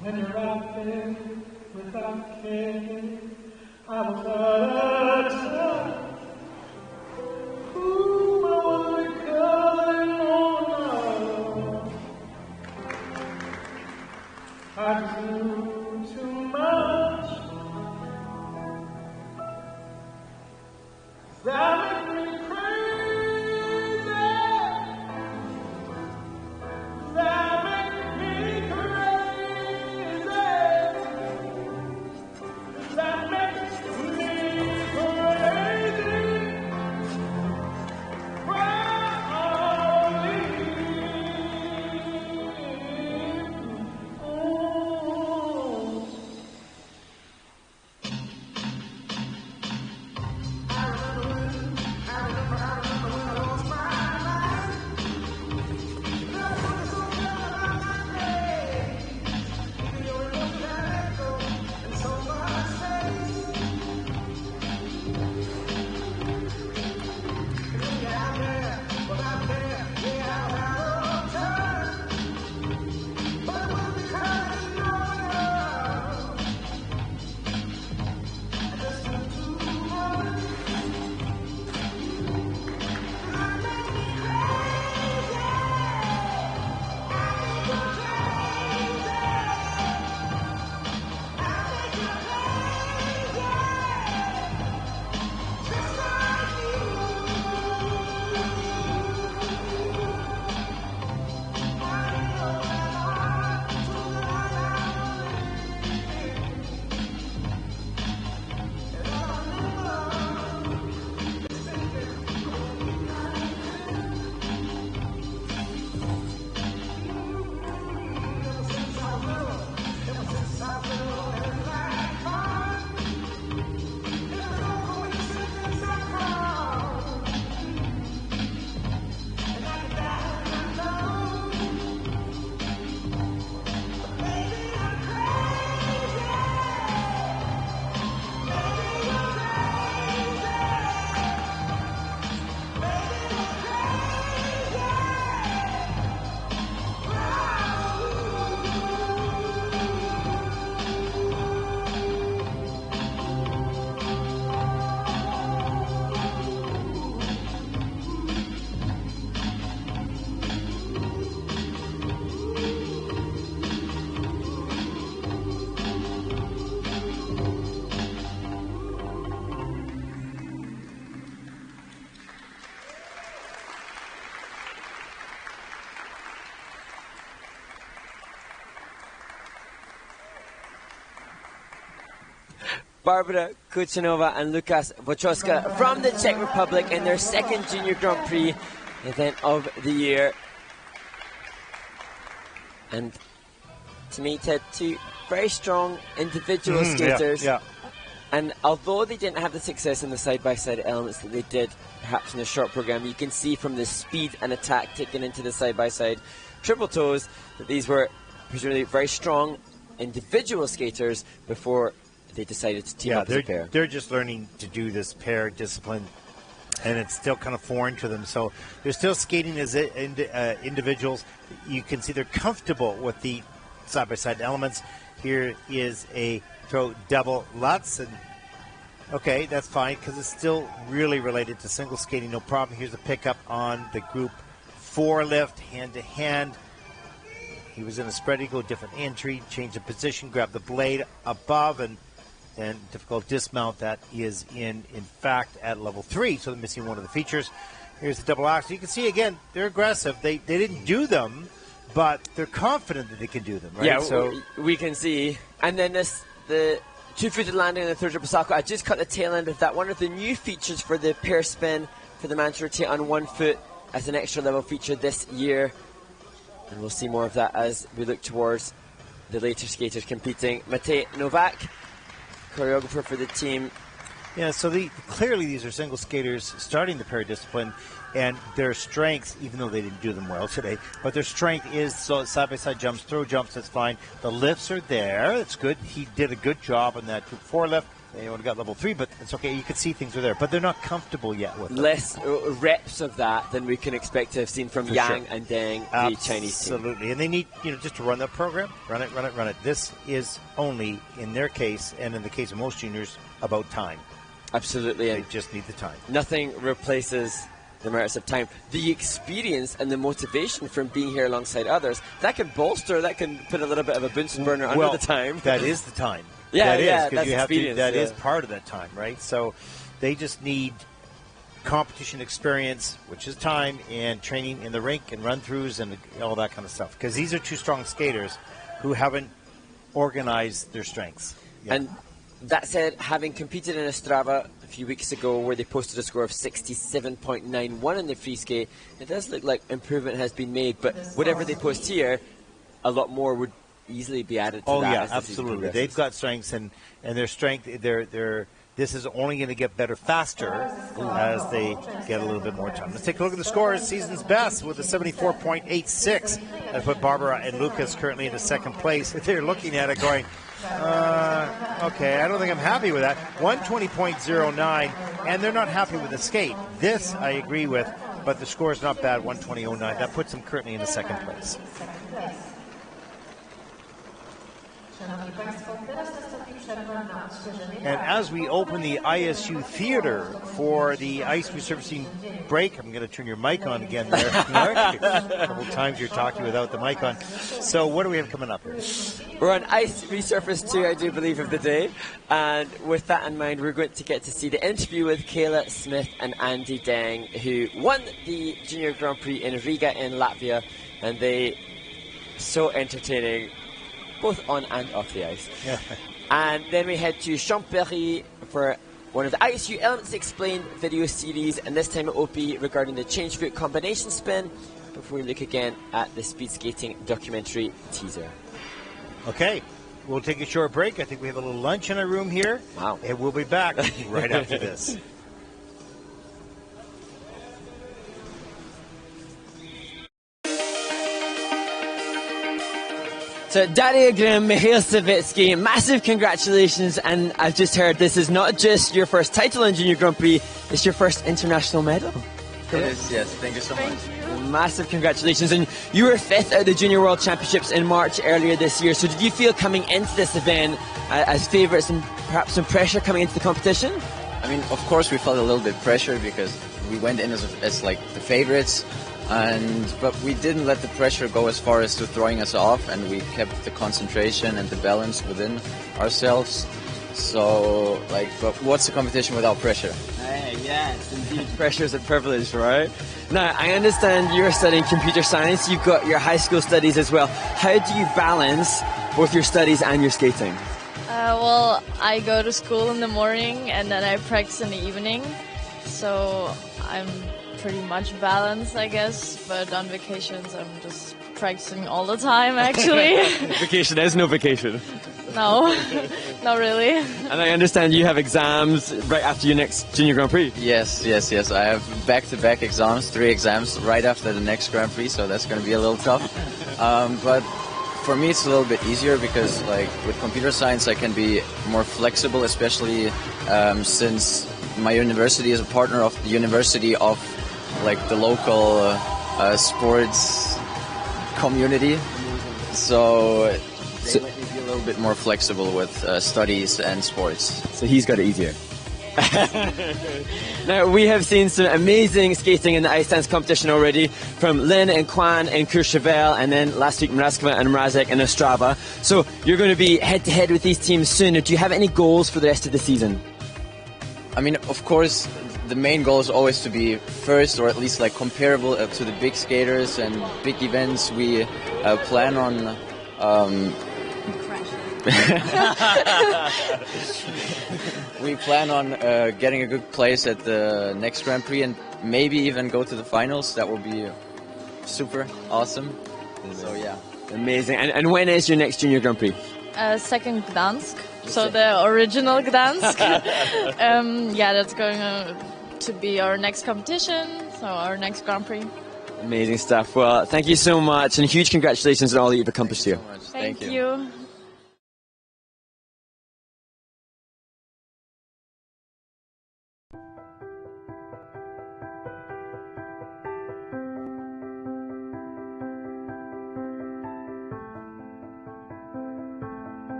D: When you're out there without care, I was out of touch. Who was I calling on now?
B: Barbara Kuchanova and Lukas Wojcicka from the Czech Republic in their second Junior Grand Prix event of the year. And to me, Ted, two very strong individual skaters.
A: Yeah.
B: And although they didn't have the success in the side-by-side elements that they did perhaps in the short program, you can see from the speed and attack taken into the side-by-side triple toes that these were presumably very strong individual skaters before they decided to team up as a pair.
A: They're just learning to do this pair discipline, and it's still kind of foreign to them. So they're still skating as individuals. You can see they're comfortable with the side-by-side elements. Here is a throw double Lutz, and okay, that's fine because it's still really related to single skating, no problem. Here's a pickup on the group 4 lift, hand-to-hand. He was in a spread eagle, different entry, change of position, grab the blade above, and difficult dismount. That is in fact at level 3, so they're missing one of the features. Here's the double axel. You can see again they're aggressive. They didn't do them, but they're confident that they can do them, right?
B: Yeah,
A: so
B: we can see. And then the two-footed landing in the third triple salchow. I just cut the tail end of that. One of the new features for the pair spin for the man to rotate on one foot as an extra level feature this year. And we'll see more of that as we look towards the later skaters competing. Matej Novak, choreographer for the team.
A: Yeah, so clearly these are single skaters starting the pair discipline, and their strength, even though they didn't do them well today, but their strength is side-by-side jumps, throw jumps, that's fine. The lifts are there, that's good. He did a good job on that group 4 lift. They only got level 3, but it's okay. You can see things are there, but they're not comfortable yet with them.
B: Less reps of that than we can expect to have seen from Yang and Deng, the Chinese team.
A: Absolutely, and they need just to run that program, run it. This is only, in their case, and in the case of most juniors, about time.
B: Absolutely.
A: They just need the time.
B: Nothing replaces the merits of time. The experience and the motivation from being here alongside others, that can bolster, that can put a little bit of a Bunsen burner under the time.
A: That is the time.
B: Yeah,
A: that
B: yeah,
A: is,
B: that's
A: you have
B: experience.
A: That is part of that time, right? So they just need competition experience, which is time, and training in the rink and run-throughs and all that kind of stuff. Because these are two strong skaters who haven't organized their strengths. Yeah.
B: And that said, having competed in Ostrava a few weeks ago where they posted a score of 67.91 in the free skate, it does look like improvement has been made, but whatever they post here, a lot more would easily be added to that.
A: Oh yeah,
B: as the season
A: absolutely.
B: progresses.
A: They've got strengths, and their strength, this is only going to get better faster as they get a little bit more time. Let's take a look at the scores. Season's best with a 74.86. That put Barbara and Lucas currently into second place. They're looking at it going, okay, I don't think I'm happy with that. 120.09, and they're not happy with the skate. This I agree with, but the score is not bad, 120.09. That puts them currently in the second place. And as we open the ISU Theater for the ice resurfacing break, I'm going to turn your mic on again there, Mark. A couple times you're talking without the mic on. So what do we have coming up here?
B: We're on Ice Resurface 2, I do believe, of the day. And with that in mind, we're going to get to see the interview with Kayla Smith and Andy Deng, who won the Junior Grand Prix in Riga in Latvia. And they, so entertaining, both on and off the ice. Yeah. And then we head to Champéry for one of the ISU Elements Explained video series, and this time it will be regarding the change foot combination spin before we look again at the speed skating documentary teaser.
A: Okay, we'll take a short break. I think we have a little lunch in our room here.
B: Wow.
A: And we'll be back right after this.
B: So Daria Grimm, Mihail Savitsky, massive congratulations, and I've just heard this is not just your first title in Junior Grand Prix, it's your first international medal.
E: It is, yes. Thank you so much.
B: Massive congratulations, and you were fifth at the Junior World Championships in March earlier this year, so did you feel coming into this event as favourites and perhaps some pressure coming into the competition?
E: I mean, of course we felt a little bit pressure because we went in as like the favourites. But we didn't let the pressure go as far as to throwing us off, and we kept the concentration and the balance within ourselves. So, but what's the competition without pressure?
B: Hey, yes, indeed. Pressure is a privilege, right? Now, I understand you're studying computer science. You've got your high school studies as well. How do you balance both your studies and your skating?
F: Well, I go to school in the morning and then I practice in the evening. So I'm pretty much balanced, I guess, but on vacations I'm just practicing all the time, actually.
B: Vacation is no vacation.
F: No, not really.
B: And I understand you have exams right after your next Junior Grand Prix.
E: Yes. I have back-to-back exams, 3 exams right after the next Grand Prix, so that's going to be a little tough. But for me it's a little bit easier because with computer science I can be more flexible, especially since my university is a partner of the university of the local sports community, so they let me be a little bit more flexible with studies and sports.
B: So he's got it easier. Now, we have seen some amazing skating in the ice dance competition already from Lynn and Kwan in Courchevel, and then last week Mrazkova and Mrazek in Ostrava. So you're going to be head-to-head with these teams soon. Do you have any goals for the rest of the season?
E: I mean, of course, the main goal is always to be first, or at least comparable to the big skaters and big events. We plan on getting a good place at the next Grand Prix and maybe even go to the finals. That would be super awesome. So yeah,
B: amazing. And when is your next Junior Grand Prix?
F: Second Gdansk, so the original Gdansk. Yeah, that's going to be our next competition, so our next Grand Prix.
B: Amazing stuff. Well, thank you so much, and huge congratulations on all that you've accomplished here.
F: Thank you.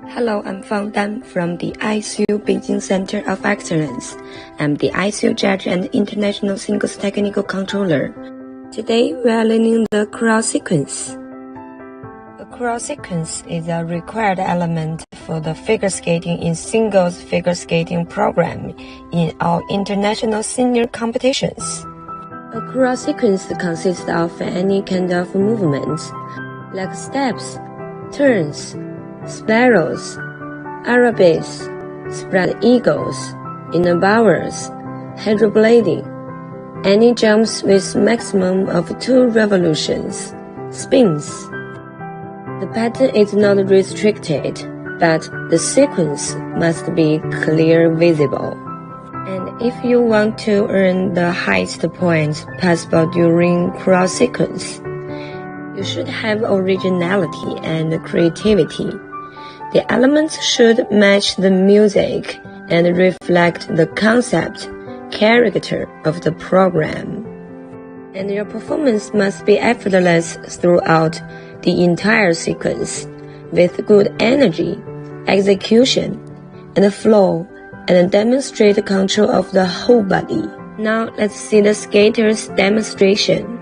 G: Hello, I'm Fang Dan from the ISU Beijing Center of Excellence. I'm the ISU Judge and International Singles Technical Controller. Today, we are learning the crawl sequence. A crawl sequence is a required element for the figure skating in singles figure skating program in all international senior competitions. A cross sequence consists of any kind of movements, like steps, turns, spirals, Arabesques, spread eagles, inner bowers, hydroblading, any jumps with maximum of 2 revolutions, spins. The pattern is not restricted, but the sequence must be clear visible. And if you want to earn the highest points possible during cross sequence, you should have originality and creativity. The elements should match the music and reflect the concept, character of the program. And your performance must be effortless throughout the entire sequence, with good energy, execution, and flow, and demonstrate control of the whole body. Now let's see the skater's demonstration.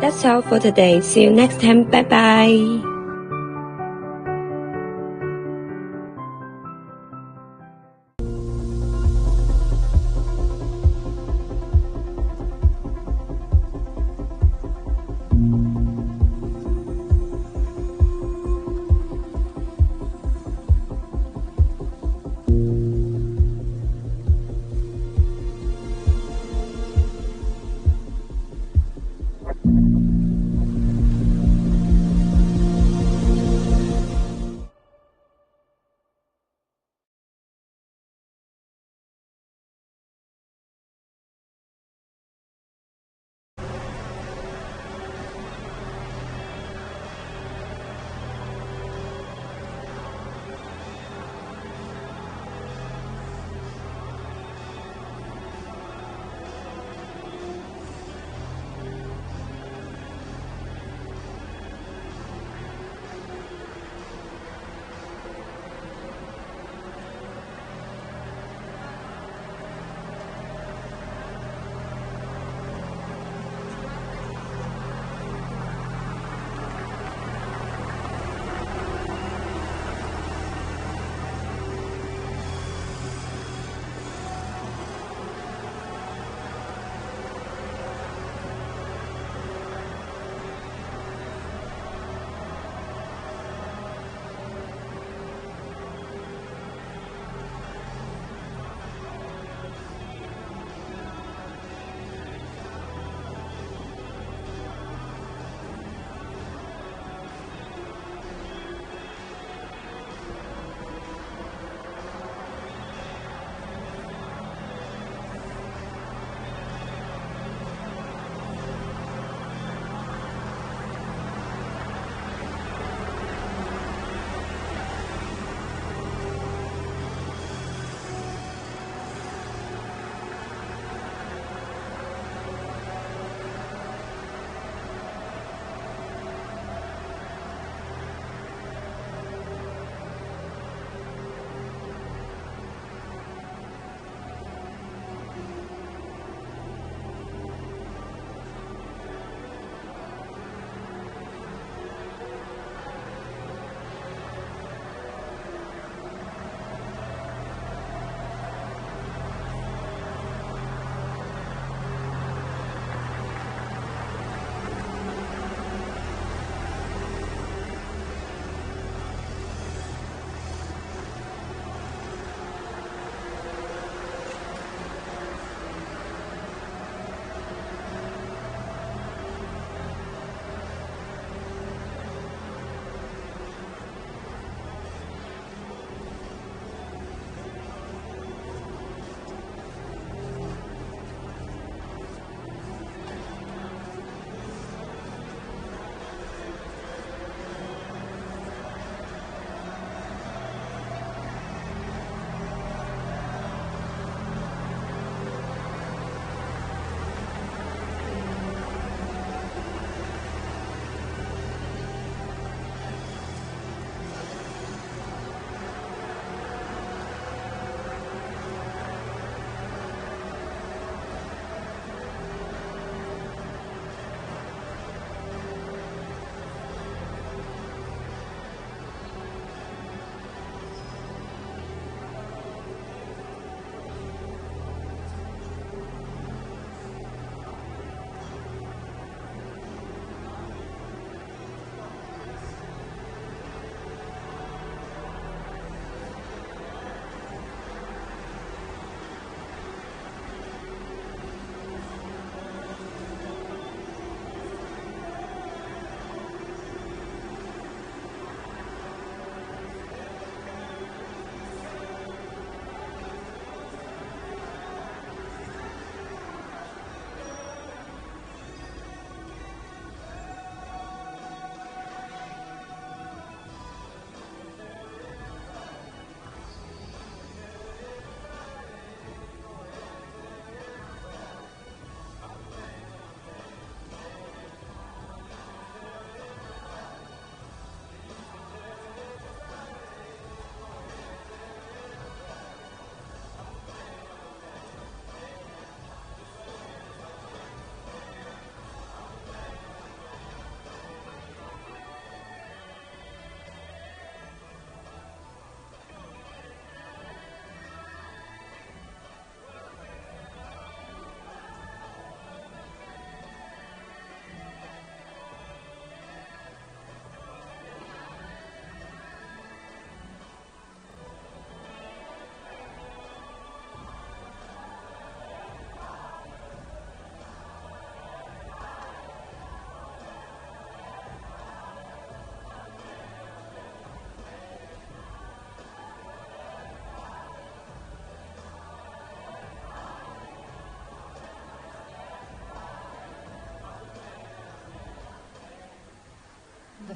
G: That's all for today. See you next time. Bye bye.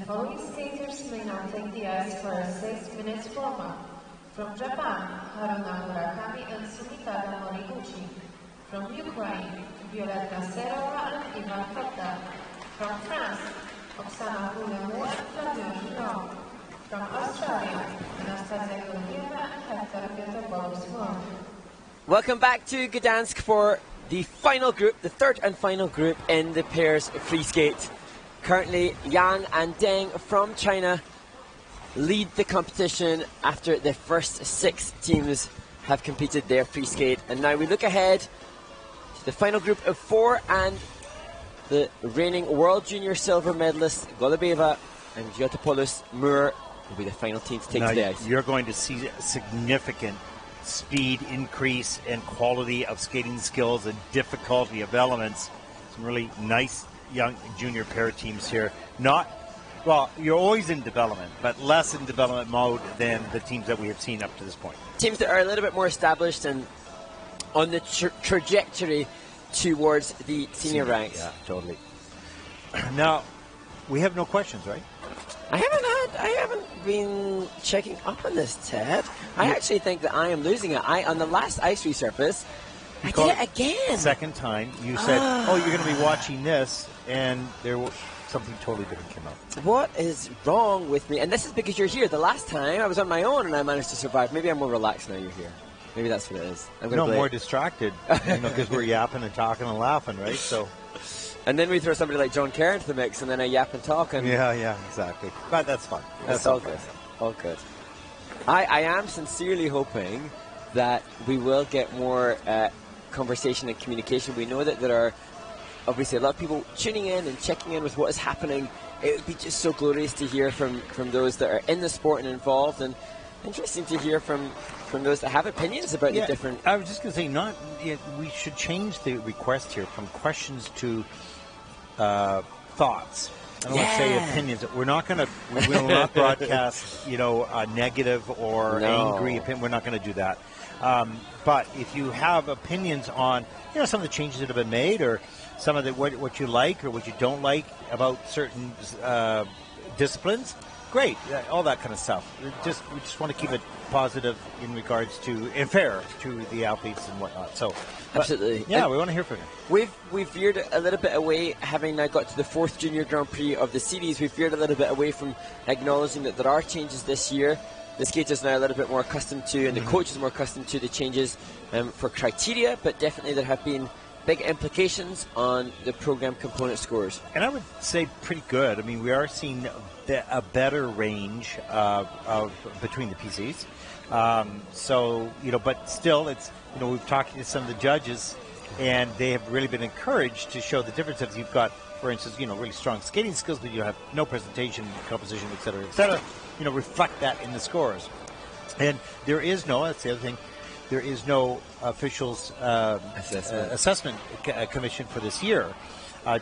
C: The following skaters may now take the ice for a 6 minutes warm-up. From Japan, Haruna Murakami and Sumitada Moriguchi. From Ukraine, Violetta Serova and Ivan Fetta. From France, Oksana Gulemu and Flavio Giraud. From Australia, Anastasia Gurgieva and Hector Piotr.
B: Welcome back to Gdansk for the final group, the third and final group in the pairs free skate. Currently, Yang and Deng from China lead the competition after the first 6 teams have completed their free skate. And now we look ahead to the final group of 4, and the reigning World Junior silver medalists Golubeva and Giotopoulos Moore will be the final team to take
A: now
B: to the ice.
A: You're going to see a significant speed increase and quality of skating skills and difficulty of elements. Some really nice young junior pair teams here. Well, you're always in development, but less in development mode than the teams that we have seen up to this point.
B: Teams that are a little bit more established and on the trajectory towards the senior ranks.
A: Yeah, totally. Now, we have no questions, right?
B: I haven't been checking up on this, Ted. I actually think that I am losing it. On the last ice resurface, I did it again.
A: Second time, you said, oh, you're going to be watching this, and there was something totally different came out.
B: What is wrong with me? And this is because you're here. The last time I was on my own and I managed to survive. Maybe I'm more relaxed now you're here. Maybe that's what it is.
A: More distracted, because we're yapping and talking and laughing, right? So,
B: and then we throw somebody like John Kerr into the mix, and then I yap and talk. And
A: yeah, exactly. But that's fun.
B: That's all good. All good. I am sincerely hoping that we will get more conversation and communication. We know that there are obviously a lot of people tuning in and checking in with what is happening. It would be just so glorious to hear from those that are in the sport and involved, and interesting to hear from those that have opinions about the different.
A: I was just going to say, we should change the request here from questions to thoughts. I don't want to say opinions. We will not broadcast, a negative or angry opinion. We're not going to do that. But if you have opinions on, some of the changes that have been made, or some of the what you like or what you don't like about certain disciplines, great, all that kind of stuff. We just want to keep it positive in regards to, and fair to the athletes and whatnot. So,
B: absolutely,
A: we want to hear from you.
B: We've veered a little bit away, having now got to the 4th Junior Grand Prix of the series. We've veered a little bit away from acknowledging that there are changes this year. The skaters are now a little bit more accustomed to, and the coaches are more accustomed to the changes for criteria, but definitely there have been big implications on the program component scores.
A: And I would say pretty good. I mean, we are seeing a better range of between the PCs. But still, it's, we've talked to some of the judges, and they have really been encouraged to show the differences. You've got, for instance, really strong skating skills, but you have no presentation, composition, et cetera, reflect that in the scores. And there is no, that's the other thing, there is no officials assessment commission for this year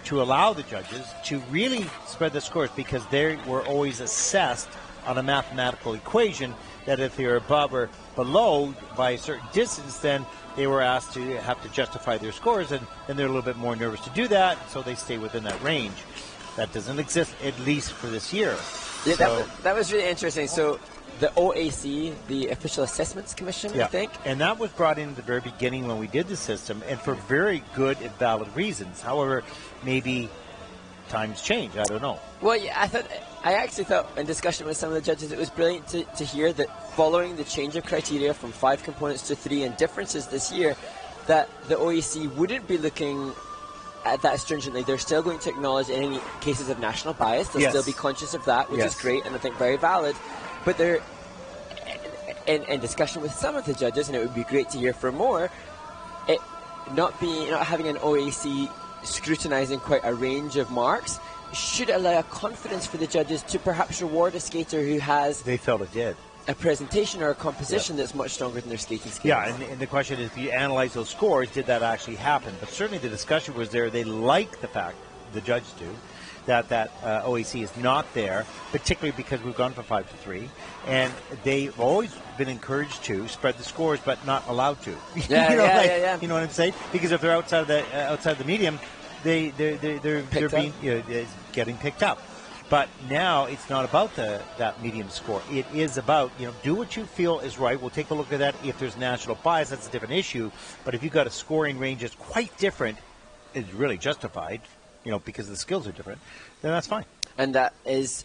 A: to allow the judges to really spread the scores, because they were always assessed on a mathematical equation that if they were above or below by a certain distance, then they were asked to have to justify their scores, and they're a little bit more nervous to do that, so they stay within that range. That doesn't exist, at least for this year.
B: Yeah, so, that was really interesting. So the OAC, the Official Assessments Commission, I think.
A: And that was brought in at the very beginning when we did the system, and for very good and valid reasons. However, maybe times change. I don't know.
B: Well, yeah, I actually thought in discussion with some of the judges, it was brilliant to hear that following the change of criteria from 5 components to 3 and differences this year, that the OAC wouldn't be looking at that stringently. They're still going to acknowledge any cases of national bias. They'll still be conscious of that, which is great and I think very valid. But they're in discussion with some of the judges, and it would be great to hear from more, it not having an OAC scrutinizing quite a range of marks should allow a confidence for the judges to perhaps reward a skater who has
A: they felt it did
B: a presentation or a composition that's much stronger than their skating skills.
A: Yeah, and the question is, if you analyze those scores, did that actually happen? But certainly the discussion was there. They like the fact, the judges do, that OAC is not there, particularly because we've gone from 5 to 3, and they've always been encouraged to spread the scores, but not allowed to.
B: Yeah.
A: You know what I'm saying? Because if they're outside the medium, they're being getting picked up. But now it's not about that medium score. It is about, do what you feel is right. We'll take a look at that. If there's national bias, that's a different issue. But if you've got a scoring range that's quite different, is really justified, because the skills are different, then that's fine.
B: And that is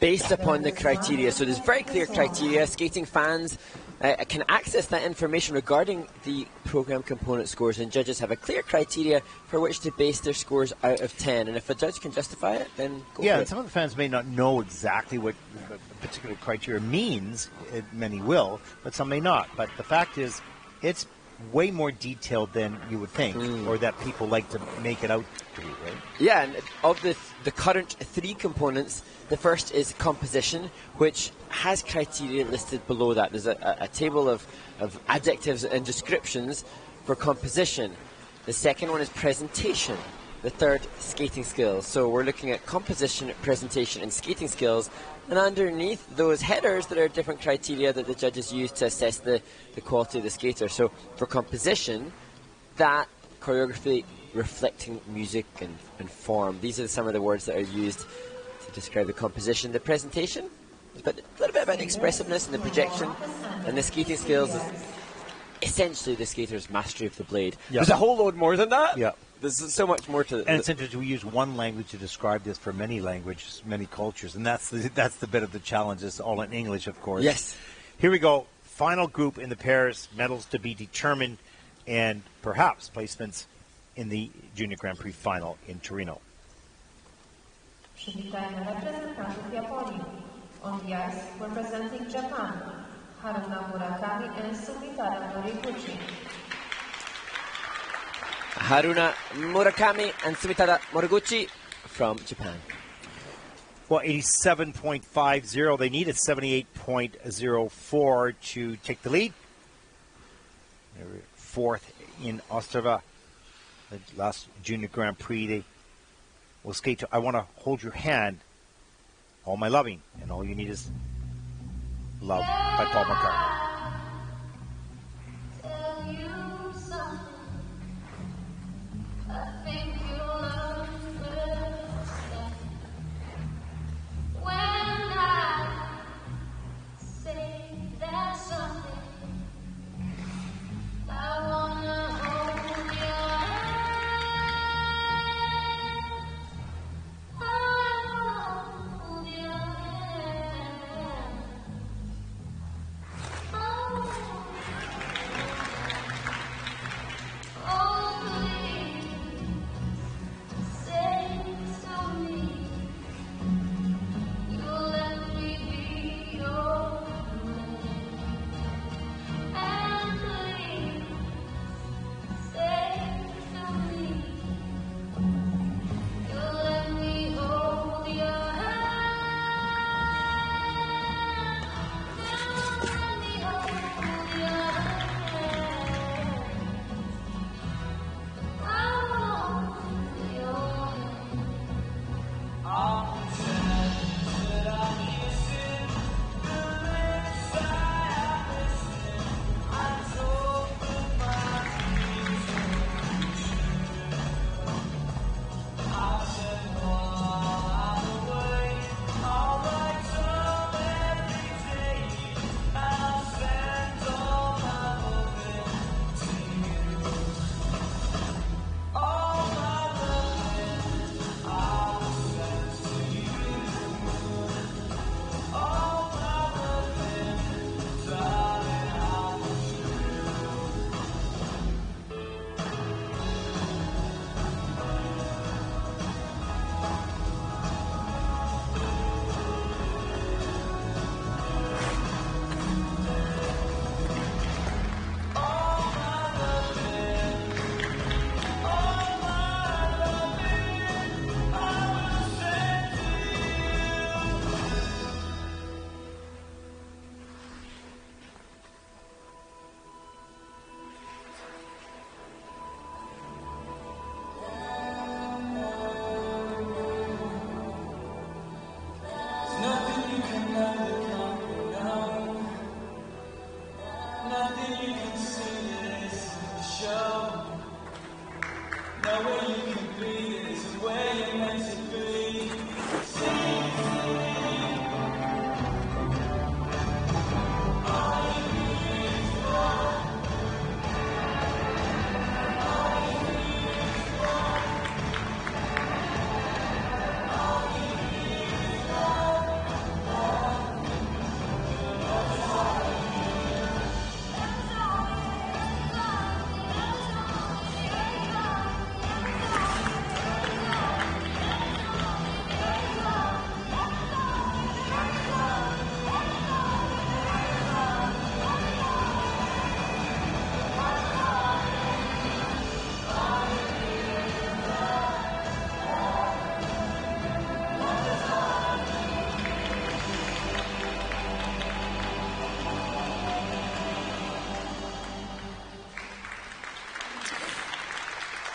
B: based upon the criteria. So there's very clear criteria. Skating fans can access that information regarding the program component scores, and judges have a clear criteria for which to base their scores out of 10. And if a judge can justify it, then go for it.
A: And some of the fans may not know exactly what a particular criteria means. Many will, but some may not. But the fact is, it's way more detailed than you would think, or that people like to make it out to be, right?
B: Yeah, and of the current 3 components, the first is composition, which has criteria listed below that. There's a table of adjectives and descriptions for composition. The second one is presentation. The third, skating skills. So we're looking at composition, presentation, and skating skills. And underneath those headers, there are different criteria that the judges use to assess the quality of the skater. So for composition, that choreography reflecting music and form. These are some of the words that are used to describe the composition. The presentation is a little bit about the expressiveness and the projection. And the skating skills is essentially the skater's mastery of the blade.
A: Yeah.
B: There's a whole load more than that.
A: Yeah.
B: There's so much more to it.
A: And it's interesting, we use one language to describe this for many languages, many cultures, and that's the bit of the challenge. It's all in English, of course.
B: Yes.
A: Here we go. Final group in the pairs, medals to be determined, and perhaps placements in the Junior Grand Prix final in Torino.
C: Przywitajmy reprezentantów Japonii. On the ice, representing Japan, Haruna Murakami and Sumitara Moriguchi.
B: Haruna Murakami and Sumitara Moriguchi from Japan.
A: Well, 87.50. They needed 78.04 to take the lead. They were fourth in Ostrava, the last Junior Grand Prix. They will skate to I Want to Hold Your Hand, All My Loving, and All You Need Is Love by Paul McCartney.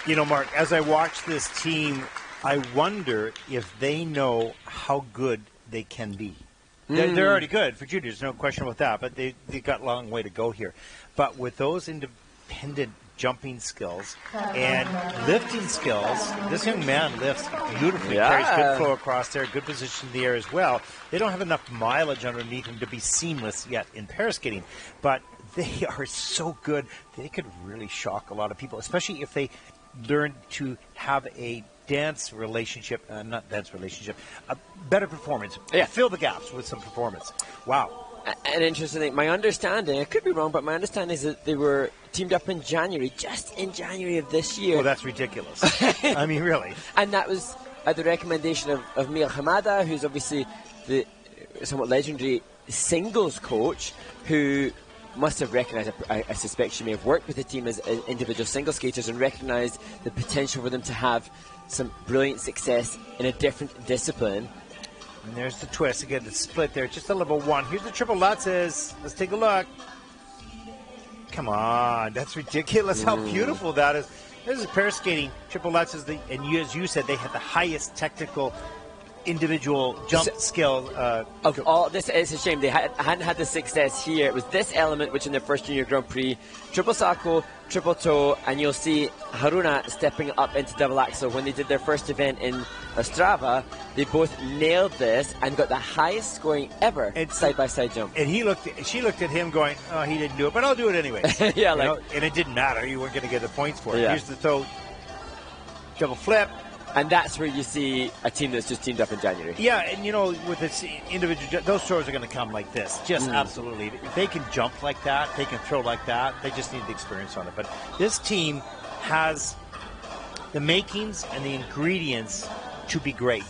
A: You know, Mark, as I watch this team, I wonder if they know how good they can be. They're already good for juniors, no question about that, but they've got a long way to go here. But with those independent jumping skills and lifting skills, this young man lifts beautifully, carries good flow across there, good position in the air as well. They don't have enough mileage underneath him to be seamless yet in pair skating, but they are so good, they could really shock a lot of people, especially if they learn to have a dance relationship, not dance relationship, a better performance. Fill the gaps with some performance. Wow.
B: And interestingly, my understanding, I could be wrong, but my understanding is that they were teamed up in January, just in January of this year.
A: Well, that's ridiculous. I mean, really.
B: And that was at the recommendation of Mir Hamada, who's obviously the somewhat legendary singles coach, who must have recognised, I suspect she may have worked with the team as individual single skaters and recognised the potential for them to have some brilliant success in a different discipline.
A: And there's the twist again, the split there, just a level one. Here's the triple Lutzes. Let's take a look. Come on, that's ridiculous how beautiful that is. This is pair skating, triple Lutzes, and as you said, they had the highest technical individual jump skill.
B: Of all this, it's a shame they hadn't had the success here. It was this element, which in their first junior Grand Prix, triple sacco, triple toe, and you'll see Haruna stepping up into double axel. When they did their first event in Ostrava, they both nailed this and got the highest scoring ever side-by-side jump.
A: And she looked at him going, oh, he didn't do it, but I'll do it anyway. And it didn't matter. You weren't going to get the points for it.
B: Yeah.
A: Here's the toe, double flip.
B: And that's where you see a team that's just teamed up in January.
A: Yeah, and with this individual, those throws are going to come like this. Just absolutely. If they can jump like that, they can throw like that. They just need the experience on it. But this team has the makings and the ingredients to be great.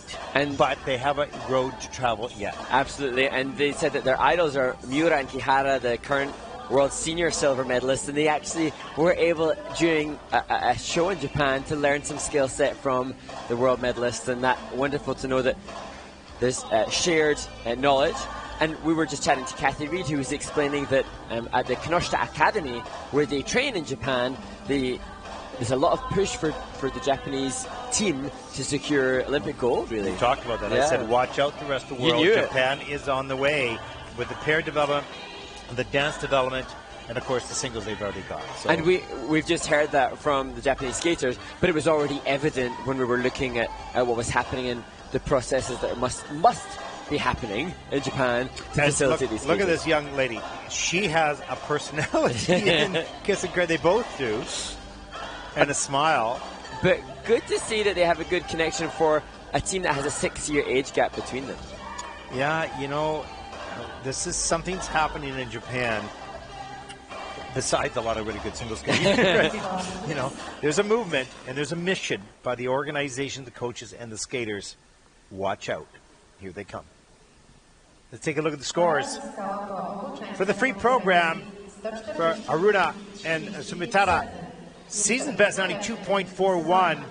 A: But they have a road to travel yet.
B: Absolutely. And they said that their idols are Miura and Kihara, the current world senior silver medalist, and they actually were able during a show in Japan to learn some skill set from the world medalist, and that wonderful to know that there's shared knowledge. And we were just chatting to Kathy Reed, who was explaining that at the Kinoshita Academy, where they train in Japan, there's a lot of push for the Japanese team to secure Olympic gold, really.
A: We talked about that. I said, watch out the rest of the world. Japan is on the way with the pair development, the dance development, and of course the singles they've already got. So.
B: And we've just heard that from the Japanese skaters, but it was already evident when we were looking at what was happening in the processes that must be happening in Japan to facilitate these.
A: Look at this young lady. She has a personality in Kiss and Cry. They both do. And a smile.
B: But good to see that they have a good connection for a team that has a 6-year age gap between them.
A: Yeah, this is something's happening in Japan besides a lot of really good single skating. Right? There's a movement and there's a mission by the organization, the coaches, and the skaters. Watch out. Here they come. Let's take a look at the scores. For the free program, for Aruna and Sumitara, season best 92.41.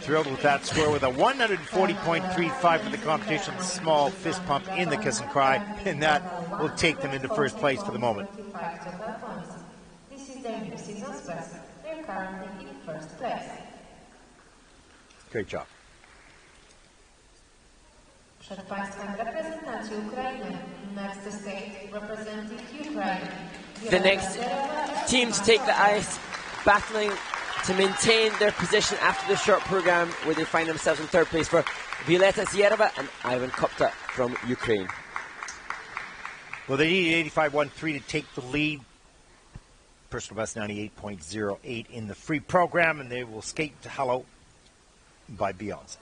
A: Thrilled with that score with a 140.35 for the competition. Small fist pump in the Kiss and Cry, and that will take them into first place for the moment.
C: This is their new season's best. They're currently in first place.
A: Great job.
C: Przed Państwem reprezentacji Ukrainy. Next skate representing Ukraine.
B: The next team to take the ice, battling to maintain their position after the short program, where they find themselves in third place for Violeta Yerevan and Ivan Kopta from Ukraine.
A: Well, they needed 85.13 to take the lead. Personal best 98.08 in the free program, and they will skate to Hello by Beyonce.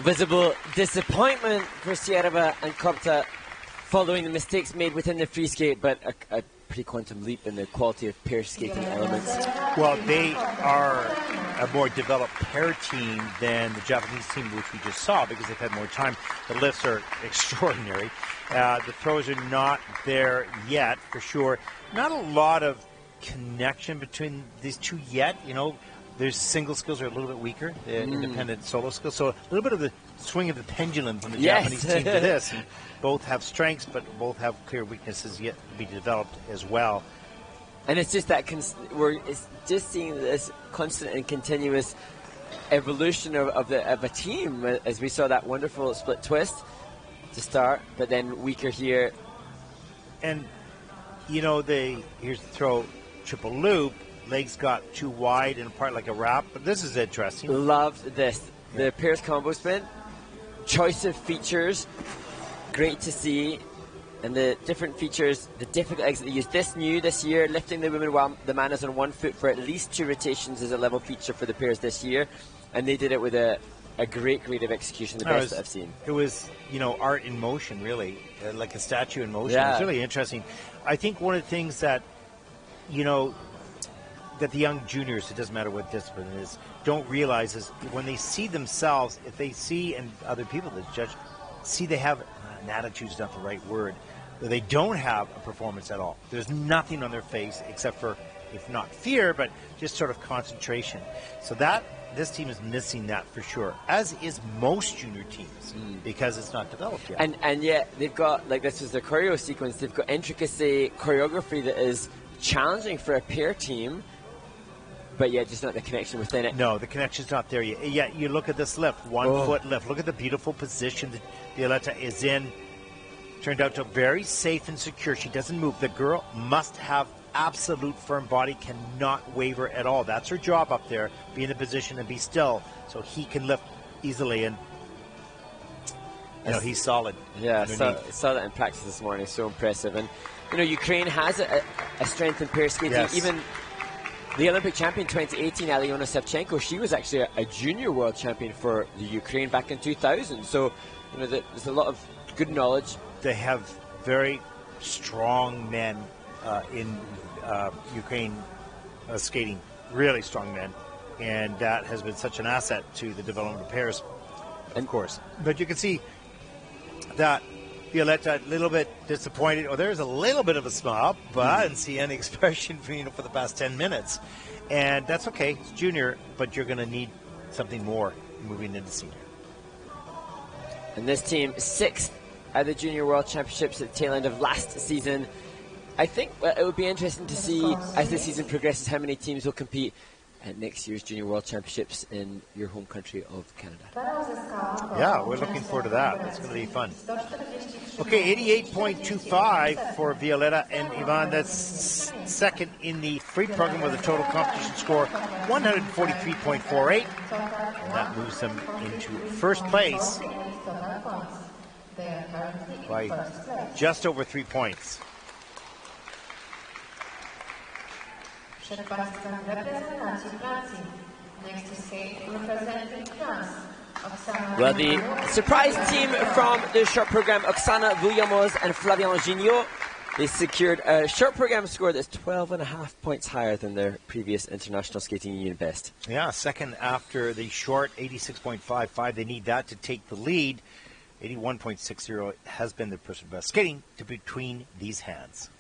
B: visible disappointment for Yerevan and Kopta following the mistakes made within the free skate, but a pretty quantum leap in the quality of pair skating elements.
A: Well, they are a more developed pair team than the Japanese team, which we just saw, because they've had more time. The lifts are extraordinary. The throws are not there yet, for sure. Not a lot of connection between these two yet. You know, their single skills are a little bit weaker, the independent solo skills. So a little bit of the swing of the pendulum from the Japanese team to this. And both have strengths, but both have clear weaknesses yet to be developed as well.
B: And it's just that we're just seeing this constant and continuous evolution of a team, as we saw that wonderful split twist to start, but then weaker here.
A: And, you know, here's the throw, triple loop. Legs got too wide and apart like a wrap, but this is interesting.
B: Loved this. The pairs combo spin, choice of features, great to see. And the different features, the different legs that they use. This new this year, lifting the women while the man is on 1 foot for at least 2 rotations is a level feature for the pairs this year. And they did it with a great creative execution, the best that I've seen.
A: It was, you know, art in motion, really, like a statue in motion.
B: Yeah.
A: It's really interesting. I think one of the things that, you know, that the young juniors, it doesn't matter what discipline it is, don't realize is when they see themselves, if they see, and other people that judge, see they have, an attitude is not the right word, that they don't have a performance at all. There's nothing on their face except for, if not fear, but just sort of concentration. So this team is missing that for sure, as is most junior teams, because it's not developed yet.
B: And yet they've got, like this is the choreo sequence, they've got intricacy, choreography that is challenging for a pair team, but yet just not the connection within it.
A: No, the connection's not there yet. Yeah, you look at this lift, 1 foot lift. Look at the beautiful position that Violetta is in. Turned out to very safe and secure. She doesn't move. The girl must have absolute firm body, cannot waver at all. That's her job up there, be in the position and be still so he can lift easily. And you know, he's solid.
B: Yeah, saw that in practice this morning. So impressive. And you know, Ukraine has a strength in pair skating.
A: Yes.
B: Even the Olympic champion 2018, Alyona Sevchenko, she was actually a junior world champion for the Ukraine back in 2000. So, you know, there's a lot of good knowledge.
A: They have very strong men in Ukraine skating, really strong men. And that has been such an asset to the development of pairs, of course. But you can see that Violetta a little bit disappointed. Oh, there's a little bit of a smile, but I didn't see any expression for the past 10 minutes. And that's okay. It's junior, but you're going to need something more moving into senior.
B: And this team, 6th at the Junior World Championships at the tail end of last season. I think it would be interesting to see, as the season progresses, how many teams will compete at next year's Junior World Championships in your home country of Canada.
A: Yeah, we're looking forward to that. It's going to be fun. Okay, 88.25 for Violetta and Ivan. That's second in the free program with a total competition score 143.48. And that moves them into first place by just over 3 points.
C: Przed Państwem reprezentacji Francji. Next to skate representing France.
B: Well, the surprise team from the short program, Oksana Vuljamos and Flavien Gignot, they secured a short program score that's 12.5 points higher than their previous International Skating Union best.
A: Yeah, second after the short, 86.55. They need that to take the lead. 81.60 has been the personal best. Skating to between these hands.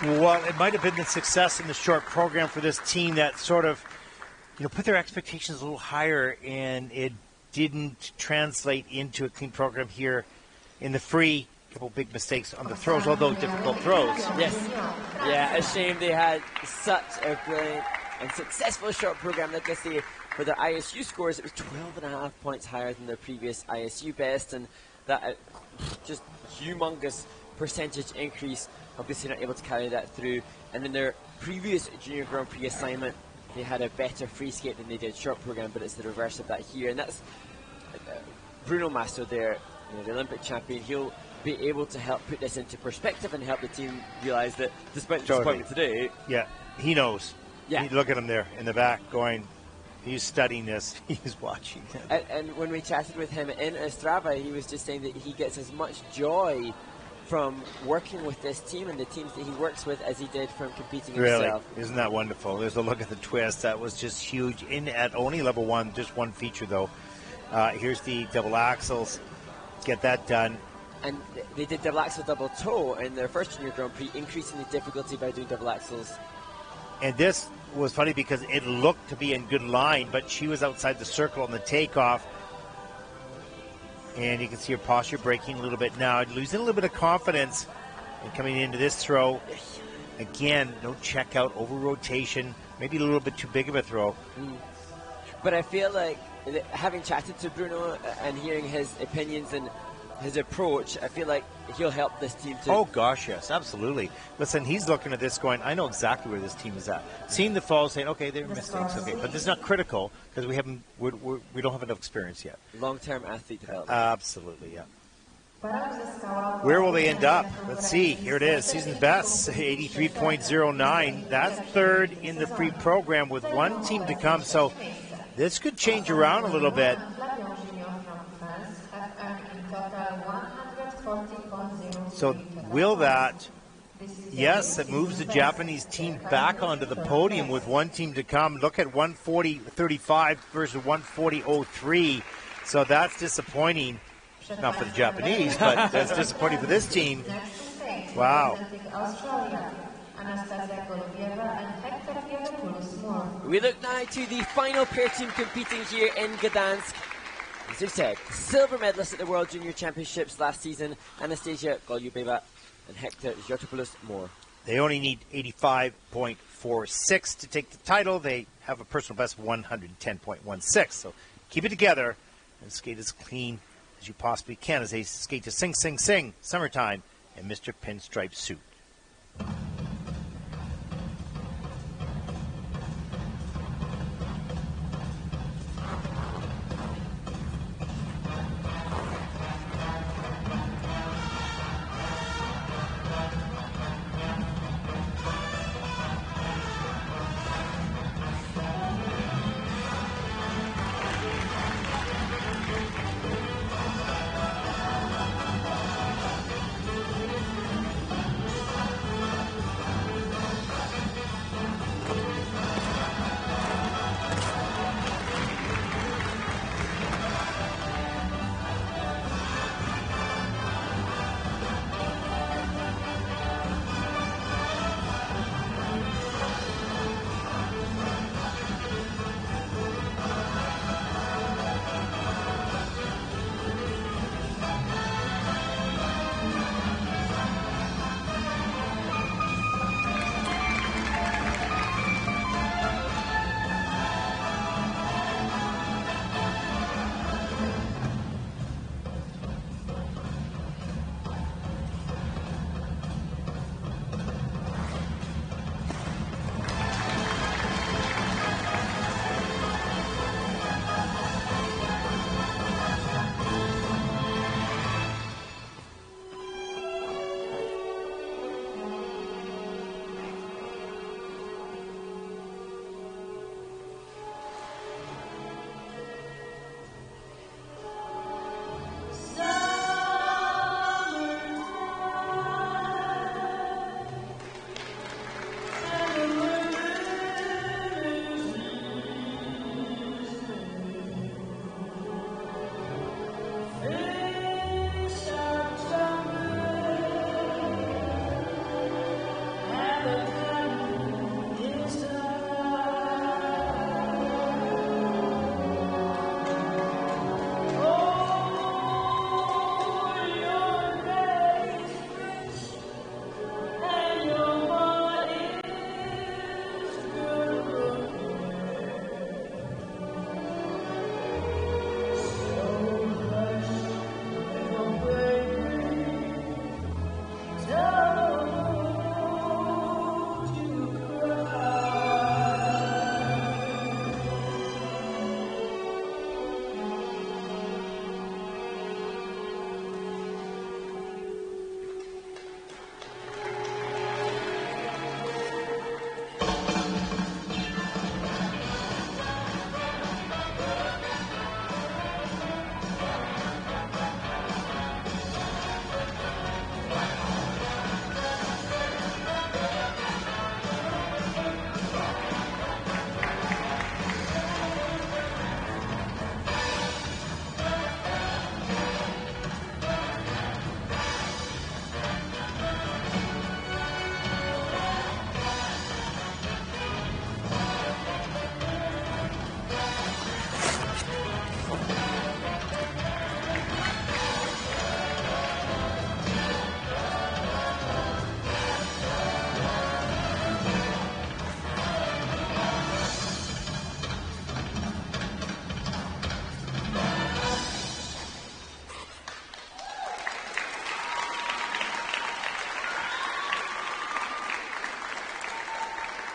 A: Well, it might have been the success in the short program for this team that sort of, put their expectations a little higher, and it didn't translate into a clean program here in the free. A couple big mistakes on the throws, although difficult throws.
B: Yes. Yeah, a shame they had such a brilliant and successful short program. Like I say, for their ISU scores, it was 12.5 points higher than their previous ISU best, and that just humongous percentage increase. Obviously not able to carry that through. And in their previous Junior Grand Prix assignment, they had a better free skate than they did short program, but it's the reverse of that here. And that's Bruno Masso there, the Olympic champion. He'll be able to help put this into perspective and help the team realize that despite the disappointment today,
A: he knows.
B: Yeah,
A: look at him there in the back going, he's studying this, he's watching.
B: And when we chatted with him in Ostrava, he was just saying that he gets as much joy from working with this team and the teams that he works with as he did from competing himself.
A: Isn't that wonderful? There's a look at the twist. That was just huge. In at only level 1, just one feature though. Here's the double axels. Get that done.
B: And they did double axel double toe in their first Junior Grand Prix, increasing the difficulty by doing double axels.
A: And this was funny because it looked to be in good line, but she was outside the circle on the takeoff. And you can see her posture breaking a little bit now, losing a little bit of confidence. And coming into this throw, again, no check out, over rotation, maybe a little bit too big of a throw.
B: But I feel like, having chatted to Bruno and hearing his opinions and his approach, I feel like he'll help this team too.
A: Oh gosh, yes, absolutely. Listen, he's looking at this going, I know exactly where this team is at. Seeing the falls, saying, okay, they're mistakes, okay, but this is not critical because we don't have enough experience yet.
B: Long-term athlete development.
A: Absolutely, yeah. Where will they end up? Let's see. Here it is. Season's best, 83.09. That's third in the free program with one team to come. So this could change around a little bit. So will that, yes, it moves the Japanese team back onto the podium with one team to come. Look at 140.35 versus 140.03. So that's disappointing. Not for the Japanese, but that's disappointing for this team. Wow.
B: We look now to the final pair team competing here in Gdansk. As we said, silver medalists at the World Junior Championships last season, Anastasia Golubayeva and Hector Zhotopoulos more.
A: They only need 85.46 to take the title. They have a personal best of 110.16. So keep it together and skate as clean as you possibly can as they skate to Sing Sing Sing, Summertime, and Mr. Pinstripe Suit.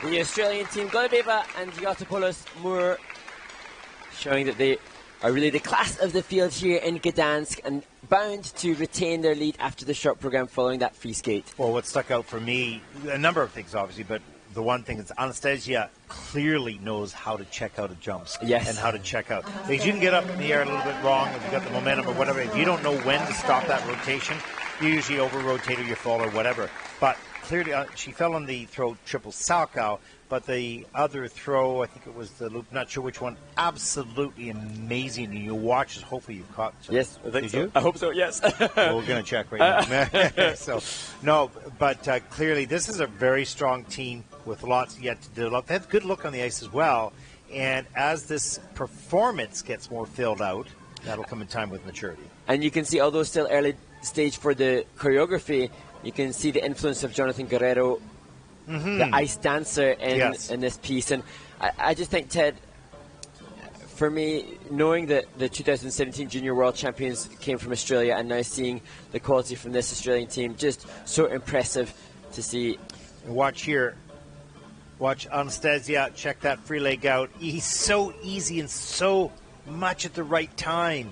B: the Australian team, Golubeva and Yotopoulos Moore, showing that they are really the class of the field here in Gdansk and bound to retain their lead after the short program following that free skate.
A: Well, what stuck out for me, a number of things obviously, but the one thing is Anastasia clearly knows how to check out of jumps.
B: Yes.
A: And how to check out. Because you can get up in the air a little bit wrong if you got the momentum or whatever. If you don't know when to stop that rotation, you usually over-rotate or you fall or whatever. But clearly, she fell on the throw triple Salchow, but the other throw, I think it was the loop, not sure which one, absolutely amazing. And you watch it, hopefully you caught. So.
B: Yes, I think
A: Did
B: so.
A: you?
B: I hope so, yes.
A: Well, we're going to check right now. So, no, but clearly this is a very strong team with lots yet to develop. They have good look on the ice as well. And as this performance gets more filled out, that'll come in time with maturity.
B: And you can see, although still early stage for the choreography, you can see the influence of Jonathan Guerrero, the ice dancer in this piece. And I just think, Ted, for me, knowing that the 2017 Junior World Champions came from Australia and now seeing the quality from this Australian team, just so impressive to see.
A: And watch here. Watch Anastasia check that free leg out. He's so easy and so much at the right time.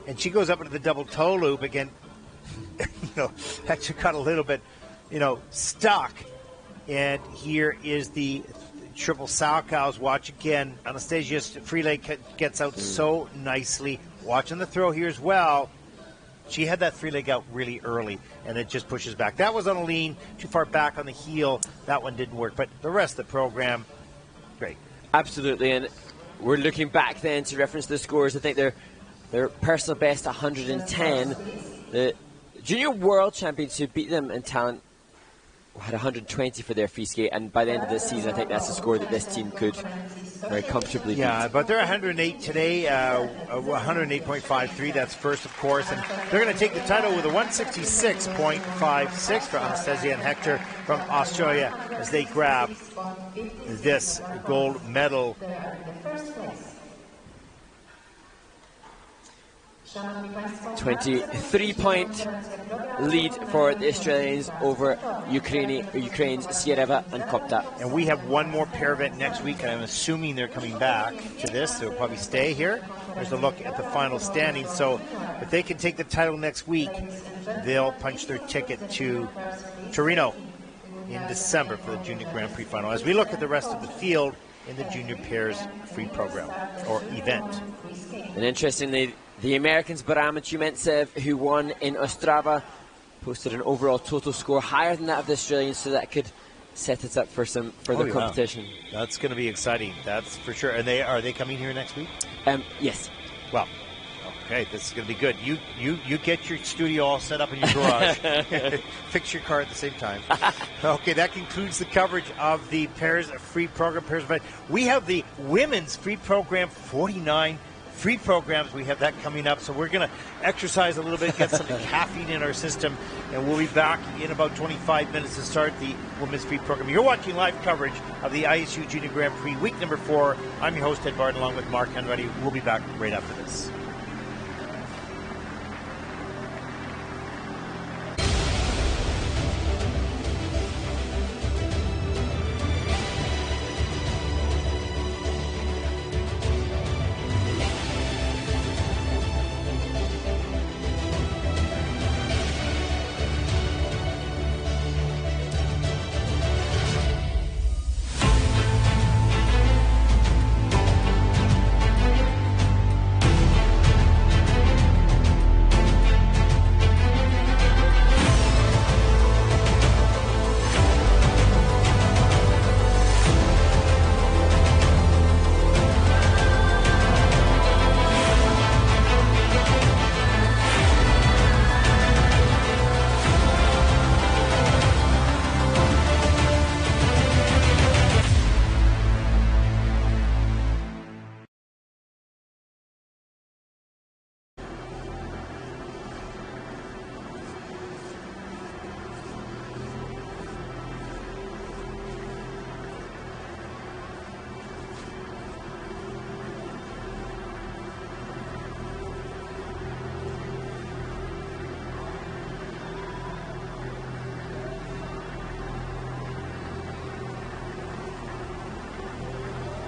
A: And she goes up into the double toe loop again. That just got a little bit, stuck. And here is the triple Salchows. Watch again. Anastasia's free leg gets out so nicely. Watching the throw here as well. She had that free leg out really early, and it just pushes back. That was on a lean, too far back on the heel. That one didn't work. But the rest of the program, great.
B: Absolutely. And we're looking back then to reference the scores. I think their personal best 110. The Junior World Champions who beat them in talent had 120 for their free skate, and by the end of this season I think that's a score that this team could very comfortably beat.
A: Yeah, but they're 108 today, 108.53, that's first of course, and they're going to take the title with a 166.56 for Anastasia and Hector from Australia as they grab this gold medal.
B: 23-point lead for the Australians over Ukraine's Yerevan and Kopta.
A: And we have one more pair event next week, and I'm assuming they're coming back to this. They'll probably stay here. There's a look at the final standings. So if they can take the title next week, they'll punch their ticket to Torino in December for the Junior Grand Prix final. As we look at the rest of the field in the Junior Pairs free program or event.
B: And interestingly, the Americans Baram and Chumentsev, who won in Ostrava, posted an overall total score higher than that of the Australians, so that could set us up for some further competition.
A: That's going to be exciting, that's for sure. And are they coming here next week?
B: Yes.
A: Well, okay, this is going to be good. You get your studio all set up in your garage. Fix your car at the same time. Okay, that concludes the coverage of the Pairs Free Program. We have the Women's Free Program 49 free programs. We have that coming up, so we're going to exercise a little bit, get some caffeine in our system, and we'll be back in about 25 minutes to start the Women's Free Program. You're watching live coverage of the ISU Junior Grand Prix, week number 4. I'm your host, Ted Barton, along with Mark Henready. We'll be back right after this.